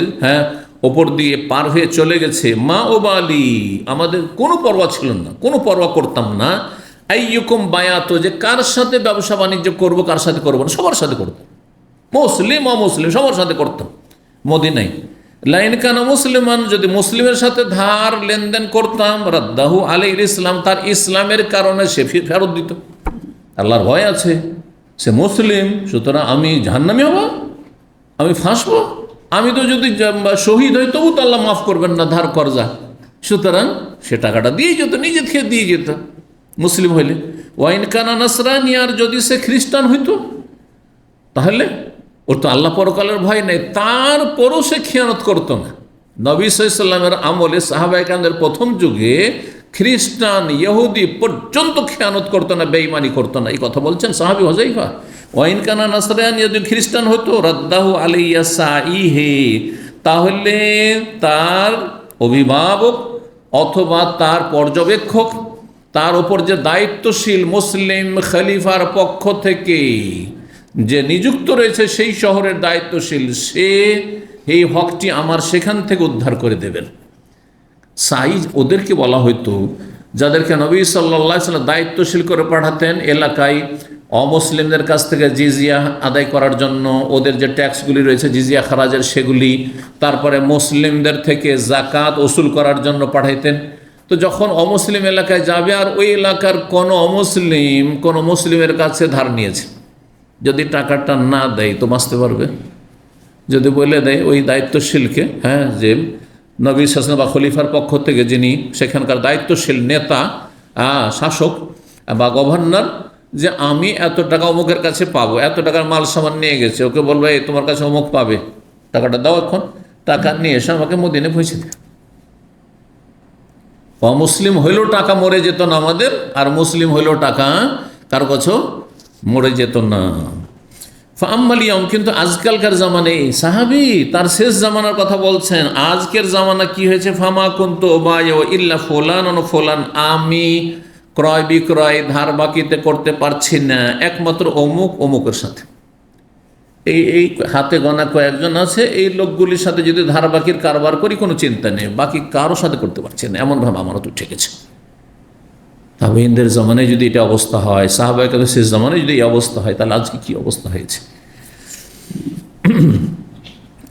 ওপর দিয়ে পার হয়ে চলে গেছে, মা ওবালি, আমাদের কোনো পরোয়া ছিল না, কোনো পরোয়া করতাম না, আইয়ুকুম বায়াত, যে কার সাথে ব্যবসা বাণিজ্য করবো, কার সাথে করবো না, সবার সাথে করতাম, মুসলিম অমুসলিম সবার সাথে করতাম। মদিনায় লাইন কানা মুসলিমান, যদি মুসলিমের সাথে ধার লেনদেন করতাম, রাদ্দাহু আলাইহিল ইসলাম, তার ইসলামের কারণে সে ফেরত দিত। আল্লাহর ভয় আছে, সে মুসলিম, সুতরাং আমি জাহান্নামী হব, আমি ফাঁসবো, আমি তো যদি শহীদ হই তবু তো আল্লাহ মাফ করবেন না ধার কর্জা। সুতরাং সে টাকাটা দিয়ে যেত, নিজে থেকে দিয়ে যেত মুসলিম হইলে। ওয়াইন কানা নাসরানি, আর যদি সে খ্রিস্টান হইতো তাহলে ওর তো আল্লাহ পরকালের ভয় নেই, তারপরও সে খেয়ানত করতো না। নবী সাল্লাল্লাহু আলাইহি ওয়াসাল্লামের আমলে সাহাবায়ে কেরামদের প্রথম যুগে খ্রিস্টান ইহুদি পর্যন্ত খেয়ানত করতো না, বেঈমানি করতো না। এই কথা বলছেন সাহাবী হুযায়ফা। ওয়াইন কানা নাসরানি, যদি খ্রিস্টান হতো, রাদ্দাহু আলাইয়া সাইহে, তাহলে তার অভিভাবক অথবা তার পর্যবেক্ষক তার উপর যে দায়িত্বশীল মুসলিম খলিফার পক্ষ থেকে যে নিযুক্ত রয়েছে সেই শহরের দায়িত্বশীল, সে এই হকটি আমার সেখান থেকে উদ্ধার করে দেবেন। সাইজ ওদেরকে বলা হইতো যাদেরকে নবী সাল্লাল্লাহু আলাইহি ওয়াসাল্লাম দায়িত্বশীল করে পাঠাতেন এলাকায় অমুসলিমদের কাছ থেকে জিজিয়া আদায় করার জন্য, ওদের যে ট্যাক্সগুলি রয়েছে জিজিয়া খারাজের সেগুলি, তারপরে মুসলিমদের থেকে জাকাত ওসুল করার জন্য পাঠাইতেন। তো যখন অমুসলিম এলাকায় যাবে আর ওই এলাকার কোনো অমুসলিম কোনো মুসলিমের কাছে ধার নিয়েছে, যদি টাকাটা না দেয় তো বাঁচতে পারবে? যদি বলে দেয় ওই দায়িত্বশীলকে, হ্যাঁ, যে নবী সাল্লাল্লাহু আলাইহি ওয়াসাল্লাম বা খলিফার পক্ষ থেকে যিনি সেখানকার দায়িত্বশীল নেতা, শাসক বা গভর্নর, যে আমি এত টাকা অমুকের কাছে পাবো, এত টাকার মাল সামান নিয়ে গেছে, ওকে বলবো এই তোমার কাছে অমুক পাবে, টাকাটা দাও, এখন টাকা নিয়ে এসে আমাকে মদিনে পৌঁছে দেয়। অমুসলিম হইলেও টাকা মরে যেত না আমাদের, আর মুসলিম হইলেও টাকা কারো কাছেও মরে যেত না। ফাম্মালিয়ম, কিন্তু আজকালকার জামানে সাহাবী তার শেষ জামানার কথা বলছেন, আজকের জামানা কি হয়েছে, ফামা কুনতু বায়ু ইল্লা ফুলান ও ফুলান, আমি ক্রয় বিক্রয় ধার বাকিতে করতে পারছি না একমাত্র অমুক অমুকের সাথে। এই হাতে গোনা কয়েকজন আছে, এই লোকগুলির সাথে যদি ধার বাকির কারবার করি কোনো চিন্তা নেই, বাকি কারো সাথে করতে পারছি না, এমনভাবে আমারও তো ঠেকেছে। তাবেঈনদের জামানায় যদি এটা অবস্থা হয়, সাহাবায়ে কেরামের শেষ জামানায় যদি এই অবস্থা হয়, তাহলে আজকে কি অবস্থা হয়েছে।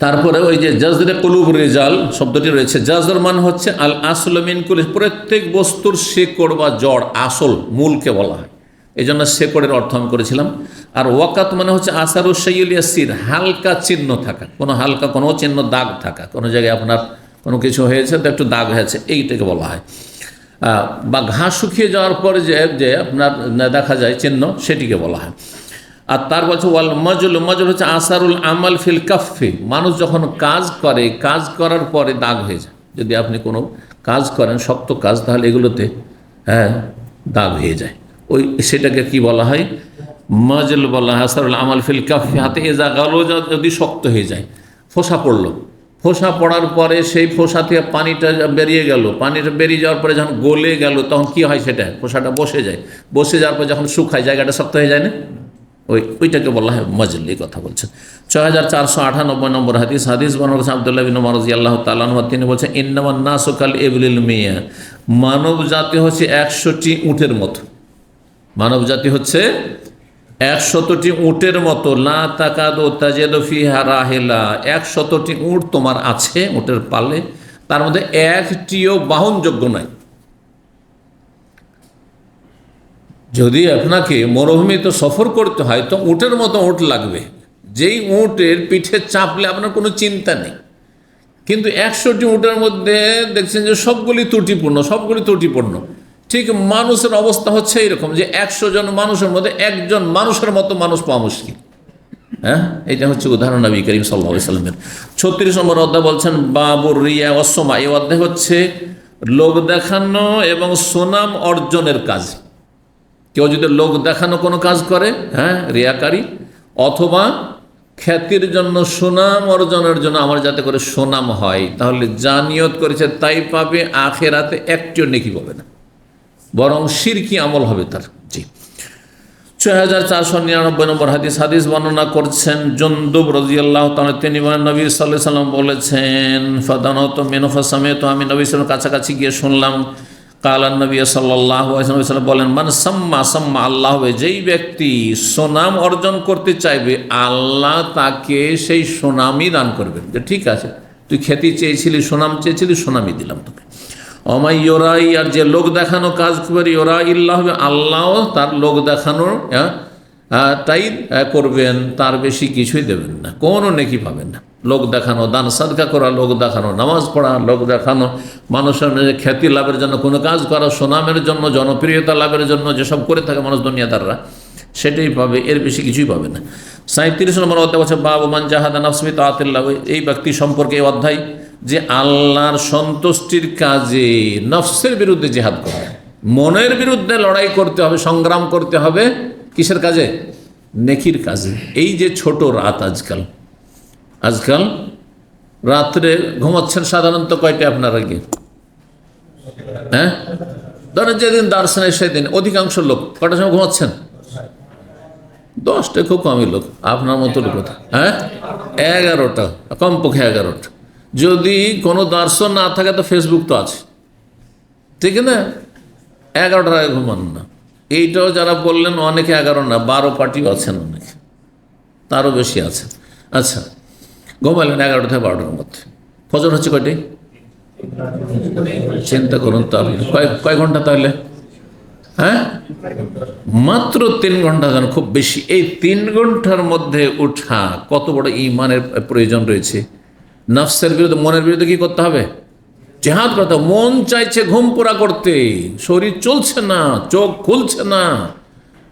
তারপরে ওই যে জাজরে কুলুব রিজাল শব্দটি রয়েছে, জাজর মানে হচ্ছে আল আসল মিন কুল্লি, প্রত্যেক বস্তুর শেকড় বা জড়, আসল মূলকে বলা হয়, এই জন্য শেকড়ের অর্থ আমি করেছিলাম। আর ওয়াকাত মানে হচ্ছে আসারু শাইউল ইয়াসির, হালকা চিহ্ন থাকা, কোনো হালকা কোনো চিহ্ন দাগ থাকা, কোনো জায়গায় আপনার কোনো কিছু হয়েছে তো একটু দাগ হয়েছে, এইটাকে বলা হয়। বা ঘাস শুকিয়ে যাওয়ার পরে যে আপনার দেখা যায় চিহ্ন, সেটিকে বলা হয়। আর তার বলছে ওয়াল মাজল, মাজল হচ্ছে আসারুল আমাল ফিল কাফি, মানুষ যখন কাজ করে, কাজ করার পরে দাগ হয়ে যায়। যদি আপনি কোনো কাজ করেন শক্ত কাজ, তাহলে এগুলোতে দাগ হয়ে যায়, ওই সেটাকে কি বলা হয়, মাজল বলা হয়। আসারুল আমাল ফিল কাফি, হাতে এজা গালো যদি শক্ত হয়ে যায়, ফোসা পড়লো, ফোসা পড়ার পরে সেই ফোসা থেকে পানিটা বেরিয়ে গেল, পানিটা বেরিয়ে যাওয়ার পরে যখন গলে গেল তখন কি হয়, সেটা ফোসাটা বসে যায়, বসে যাওয়ার পরে যখন শুকায় জায়গাটা শক্ত হয়ে যায় না, ওইটাকে বলা হয় মাজল। এই কথা বলছেন। 6498 নম্বর হাদিস, হাদিস বর্ণনা করেছেন আব্দুল্লাহ বিন উমর রাদিয়াল্লাহু তাআলা আনহু, তিনি বলছেন ইন্নামান নাসু কাল ইবলিল মিয়া, মানব জাতি হচ্ছে 100টি উটের মতো, মানব জাতি হচ্ছে 100টি উটের মতো। লা তাকাদু তাজিদু ফিহা রাহিলা, 100টি উট তোমার আছে উটের পালে, তার মধ্যে একটিও বাহনযোগ্য নয়। যদি আপনাকে মরুভূমিতে সফর করতে হয় তো উটের মতো উট লাগবে, যেই উটের পিঠে চাপলে আপনার কোনো চিন্তা নেই। কিন্তু 100টি উটের মধ্যে দেখছেন যে সবগুলি ত্রুটিপূর্ণ। ঠিক মানুষের অবস্থা হচ্ছে এইরকম যে 100 জন মানুষের মধ্যে একজন মানুষের মতো মানুষ পাওয়া মুশকিল। এটা হচ্ছে উদাহরণ নবী করিম সাল্লাল্লাহু আলাইহি ওয়াসাল্লামের। 36 নম্বর অধ্যায় বলছেন বাবুর রিয়া ওয়াস সুমা, এই অধ্যায় হচ্ছে লোক দেখানো এবং সুনাম অর্জনের কাজ। কেউ যদি লোক দেখানো কোনো কাজ করে, রিয়াকারী, অথবা খ্যাতির জন্য সুনাম অর্জনের জন্য আমার যাতে করে সুনাম হয়, তাহলে যা নিয়ত করেছে তাই পাবে, আখেরাতে একটিও নেকি পাবে না, বরং শিরকি আমল হবে তার। জি। 6499 নম্বর হাদিস, হাদিস বর্ণনা করছেন জুনদুব রাদিয়াল্লাহু তাআলা, তিনি বলেন নবী সাল্লাল্লাহু আলাইহি ওয়াসাল্লাম বলেছেন ফাদানাতু মিনহু ফাসামিতু, আমি নবী সাল্লাল্লাহু আলাইহি ওয়াসাল্লাম কাছাকাছি গিয়ে শুনলাম। কালান নবী সাল্লাল্লাহু আলাইহি ওয়াসাল্লাম বলেন মান সাম্মা আল্লাহ, যেই ব্যক্তি সুনাম অর্জন করতে চাইবে আল্লাহ তাকে সেই সুনামই দান করবেন। যে ঠিক আছে, তুই খ্যাতি চেয়েছিলি, সুনাম চেয়েছিলি, সুনামই দিলাম তোকে। অমাই ইয়োরাই, আর যে লোক দেখানো কাজ করে, ইয়োরা ইল্লাহ, আল্লাহ তার লোক দেখানোর তাই করবেন, তার বেশি কিছুই দেবেন না, কোনো নেকি পাবেন না। লোক দেখানো, দান সাদকা করা, লোক দেখানো, নামাজ পড়া, লোক দেখানো, মানুষের খ্যাতি লাভের জন্য কোনো কাজ করা, সুনামের জন্য, জনপ্রিয়তা লাভের জন্য যেসব করে থাকে মানুষ দুনিয়াদাররা, সেটাই পাবে, এর বেশি কিছুই পাবে না। 37 নম্বর অধ্যায় হচ্ছে বাবু মান জাহাদা নাফসি বিতাআতিল্লাহ, এই ব্যক্তি সম্পর্কে এই অধ্যায় যে আল্লাহর সন্তুষ্টির কাজে নফসের বিরুদ্ধে জিহাদ করে, মনের বিরুদ্ধে লড়াই করতে হবে, সংগ্রাম করতে হবে, কিসের কাজে, নেকির কাজে। এই যে ছোট রাত, আজকাল রাত্রে ঘুমাচ্ছেন সাধারণত কয়টা আপনারা গিয়ে, ধরেন যেদিন দার্শনিক সেদিন অধিকাংশ লোক কটার সময় ঘুমাচ্ছেন? 10টা, খুব কমই লোক, আপনার মতো লোক। হ্যাঁ, 11টা, কমপক্ষে 11টা। যদি কোনো দর্শন না থাকে তো ফেসবুক তো আছে, ঠিক না? 11টার আগে ঘুমান না। এইটাও যারা বললেন অনেকে 11 না, 12 পার্টিও আছেন, অনেকে তারও বেশি আছেন। আচ্ছা, ঘুমাইলেন 11টা থেকে 12টার মধ্যে। ফজর হচ্ছে কয়টায়? চিন্তা করুন তাহলে কয় ঘন্টা তাহলে? হ্যাঁ, মাত্র 3 ঘন্টা, যেন খুব বেশি। এই 3 ঘন্টার মধ্যে উঠা কত বড় ইমানের প্রয়োজন রয়েছে। নফসের বিরুদ্ধে, মনের বিরুদ্ধে কি করতে হবে? জিহাদ করতে। মন চাইছে ঘুম পুরা করতে, শরীর চলছে না, চোখ খুলছে না।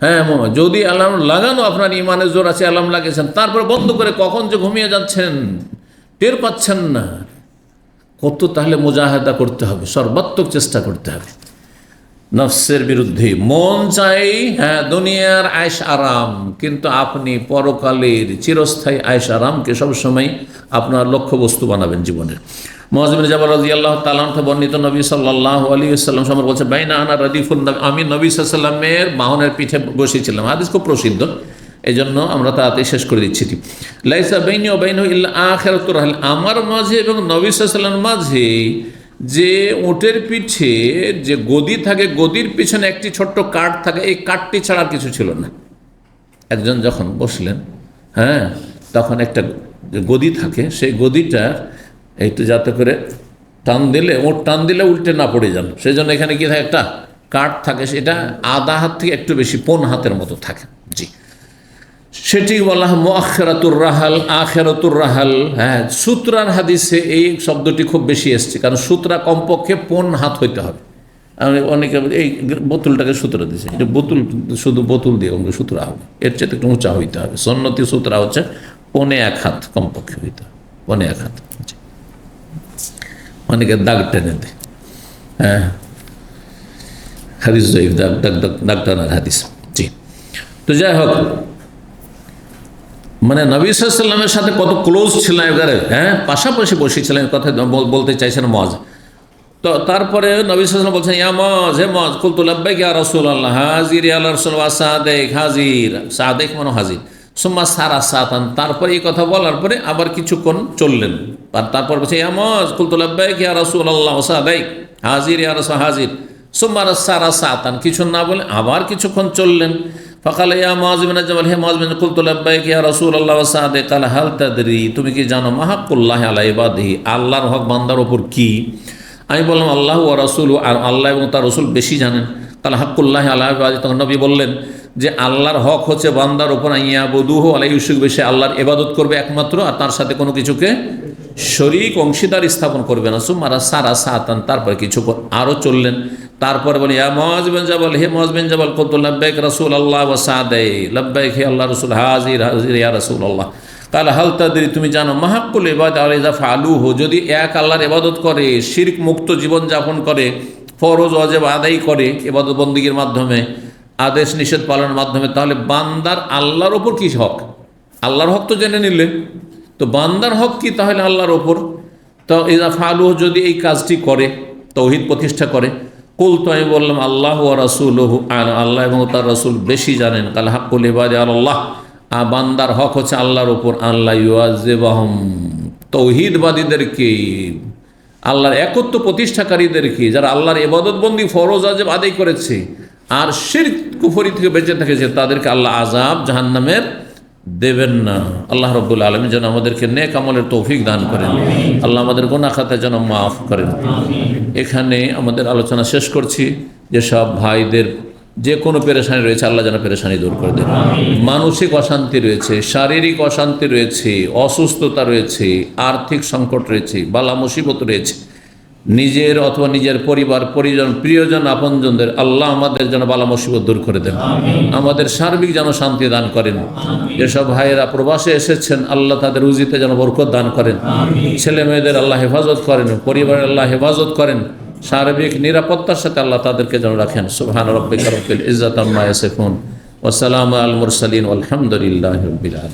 হ্যাঁ, যদি অ্যালার্ম লাগানো, আপনার ইমানের জোর আছে, অ্যালার্ম লাগিয়েছেন, তারপর বন্ধ করে কখন যে ঘুমিয়ে যাচ্ছেন টের পাচ্ছেন না। কত তাহলে মুজাহাদা করতে হবে, সর্বাত্মক চেষ্টা করতে হবে নফসের বিরুদ্ধে। মন চাই হ্যাঁ দুনিয়ার আয়েশ আরাম, কিন্তু আপনি পরকালের চিরস্থায়ী আয়েশ আরামকে সবসময় আপনার লক্ষ্যবস্তু বানাবেন জীবনের। মুআয বিন জাবাল রাদিয়াল্লাহু তাআলা আনহু বর্ণিত, নবী সাল্লাল্লাহু আলাইহি ওয়াসাল্লাম সম্পর্কে বলছে, বাইনা আনা রাদিফুন, আমি নবী সাল্লাল্লাহু আলাইহি ওয়াসাল্লামের বাহনের পিঠে বসেছিলাম। হাদিস খুব প্রসিদ্ধ, এই জন্য আমরা তাড়াতাড়ি শেষ করে দিচ্ছি। লাইসা বাইনি ওয়া বাইনহু ইল্লা আখিরাতুর রাহল, আমার মাঝে এবং নবী সাল্লাল্লাহু আলাইহি ওয়াসাল্লামের মাঝে যে উটের পিঠে যে গদি থাকে, গদির পিছনে একটি ছোট্ট কাঠ থাকে, এই কাঠটি ছাড়া আর কিছু ছিল না। একজন যখন বসলেন, হ্যাঁ, তখন একটা গদি থাকে, সেই গদিটা একটু যাতে করে টান দিলে উল্টে না পড়ে যান, সেই জন্য এখানে কি থাকে, একটা কাঠ থাকে, সেটা আধা হাত থেকে একটু বেশি, 1.5 হাতের মতো থাকে। জি, সেটি বলা হয় মুআখিরাতুর রাহাল, আখিরাতুর রাহাল। হ্যাঁ, সূত্রার হাদিসে এই শব্দটি খুব বেশি এসছে, কারণ সূত্রা কমপক্ষে 1.5 হাত হইতে হবে। অনেকে এই বোতলটাকে সূত্রা দিয়েছে, এটা বোতল, শুধু বোতল দিয়ে সূত্রা হবে, এর চেয়ে একটু উঁচা হইতে হবে। সন্নতি সূত্রা হচ্ছে 1.25 হাত কমপক্ষে হইতে হবে, 1.25 হাত। অনেকে দাগ টেনে দেয়, হ্যাঁ, হাদিস জয়ীফ, দাগ টানার হাদিস। জি, তো যাই হোক, মানে নবী সাল্লাল্লাহু আলাইহি ওয়াসাল্লামের সাথে কত ক্লোজ ছিলেন এবারে, হ্যাঁ, পাশাপাশি বসেছিলেন, কথা বলতে চাইছেন মুআয। তো তারপরে নবী সাল্লাল্লাহু আলাইহি ওয়াসাল্লাম বলছেন, ইয়া মুআয, হে মুআয, কুলতু লাব্বাইক ইয়া রাসূলুল্লাহ, হাজির ইয়া রাসূলুল্লাহ, সাদেক, হাজির, সাদেক মানে হাজির। সুম্মা সারা সাতান, তারপরে এই কথা বলার পরে আবার কিছুক্ষণ চললেন, তারপর বলছে, ইয়া মুআয, কুলতু লাব্বাইক ইয়া রাসূলুল্লাহ, সাদেক, হাজির ইয়া রাসূল, হাজির। সুম্মা সারা সাতান, কিছু না বলে আবার কিছুক্ষণ চললেন। ফাকাল ইয়া মুআয বিন জাবাল, হে মুআয বিন, কুলতু লাব্বাইক ইয়া রাসূলুল্লাহ ওয়া সাদেক, কাল হাল তাদরি, তুমি কি জানো মা হাক্কুল্লাহি আলা ইবাদিহি, আল্লাহর হক বান্দার ওপর কি? আমি বললাম, আল্লাহ ওয়া রাসূলু, আর আল্লাহ এবং তার রাসূল বেশি জানেন। কাল হাক্কুল্লাহি আলা ইবাদিহি, তখন নবী বললেন যে আল্লাহর হক হচ্ছে বান্দার ওপর, ইয়াবুদুহু ওয়া লা ইউশরিকু বিহি, আল্লাহর ইবাদত করবে একমাত্র, আর তার সাথে কোনো কিছুকে শরীক অংশীদার স্থাপন করবে না। সুম্মা সারা সাতান, তারপরে কিছুক্ষণ আরও চললেন। তারপরে বলি, ইয়া মুআয বিন জাবাল, হে মুআয বিন জাবাল, কুলতু লাব্বাইক রাসূলুল্লাহ ওয়া সাদেক, লাব্বাইক হে আল্লাহ রাসূল, হাজির, হাজির ইয়া রাসূলুল্লাহ। কাল হাল তাদরি, তুমি জানো মা হাক্কুল ইবাদ আলাইহি ফাআলুহু, যদি এক আল্লাহর ইবাদত করে, শিরক মুক্ত জীবন যাপন করে, ফরজ ওয়াজিব আদায় করে ইবাদত বন্দেগীর মাধ্যমে, আদেশ নিষেধ পালনের মাধ্যমে, তাহলে বান্দার আল্লাহর ওপর কি হক? আল্লাহর হক তো জেনে নিলে, তো বান্দার হক কি তাহলে আল্লাহর ওপর? তো ইজা ফাআলুহু, যদি এই কাজটি করে, তাওহীদ প্রতিষ্ঠা করে। কুলতু, আমি বললাম, আল্লাহু ওয়া রাসূলুহু, আর আল্লাহ এবং তার রাসূল বেশি জানেন। কাল হাক্কুল ইবাদি আলাল্লাহ, বান্দার হক হচ্ছে আল্লাহর ওপর, আল্লাহ ইউআযিবাহুম, তাওহীদবাদীদেরকে, আল্লাহর একত্ব প্রতিষ্ঠাকারীদেরকে, যারা আল্লাহর ইবাদত বন্দি ফরজ ওয়াজিব আদায় করেছে আর শিরক কুফরি থেকে বেঁচে থেকেছে, তাদেরকে আল্লাহ আযাব জাহান্নামের দেবেন না। আল্লাহ রাব্বুল আলামিন যেন আমাদেরকে নেক আমলের তৌফিক দান করেন, আল্লাহ আমাদের গুনাহ খাতা যেন মাফ করেন। এখানে আমাদের আলোচনা শেষ করছি। যেসব ভাইদের যে কোনো পেরেশানি রয়েছে, আল্লাহ যেন পেরেশানি দূর করে দেন। মানসিক অশান্তি রয়েছে, শারীরিক অশান্তি রয়েছে, অসুস্থতা রয়েছে, আর্থিক সংকট রয়েছে, বালা মুসিবত রয়েছে, নিজের অথবা নিজের পরিবার পরিজন প্রিয়জন আপনজনদের আল্লাহ আমাদের যেন বালা মুসিবত দূর করে দেন, আমাদের সার্বিক যেন শান্তি দান করেন। যেসব ভাইয়েরা প্রবাসে এসেছেন, আল্লাহ তাদের রুজিতে যেন বরকত দান করেন, ছেলে মেয়েদের আল্লাহ হেফাজত করেন, পরিবারের আল্লাহ হেফাজত করেন, সার্বিক নিরাপত্তার সাথে আল্লাহ তাদেরকে যেন রাখেন। সুবহান রাব্বিকা রাব্বিল ইজ্জাতি আম্মা ইয়াসিফুন ওয়া সালামুন আলাল মুরসালিন ওয়ালহামদুলিল্লাহি রাব্বিল আলামিন।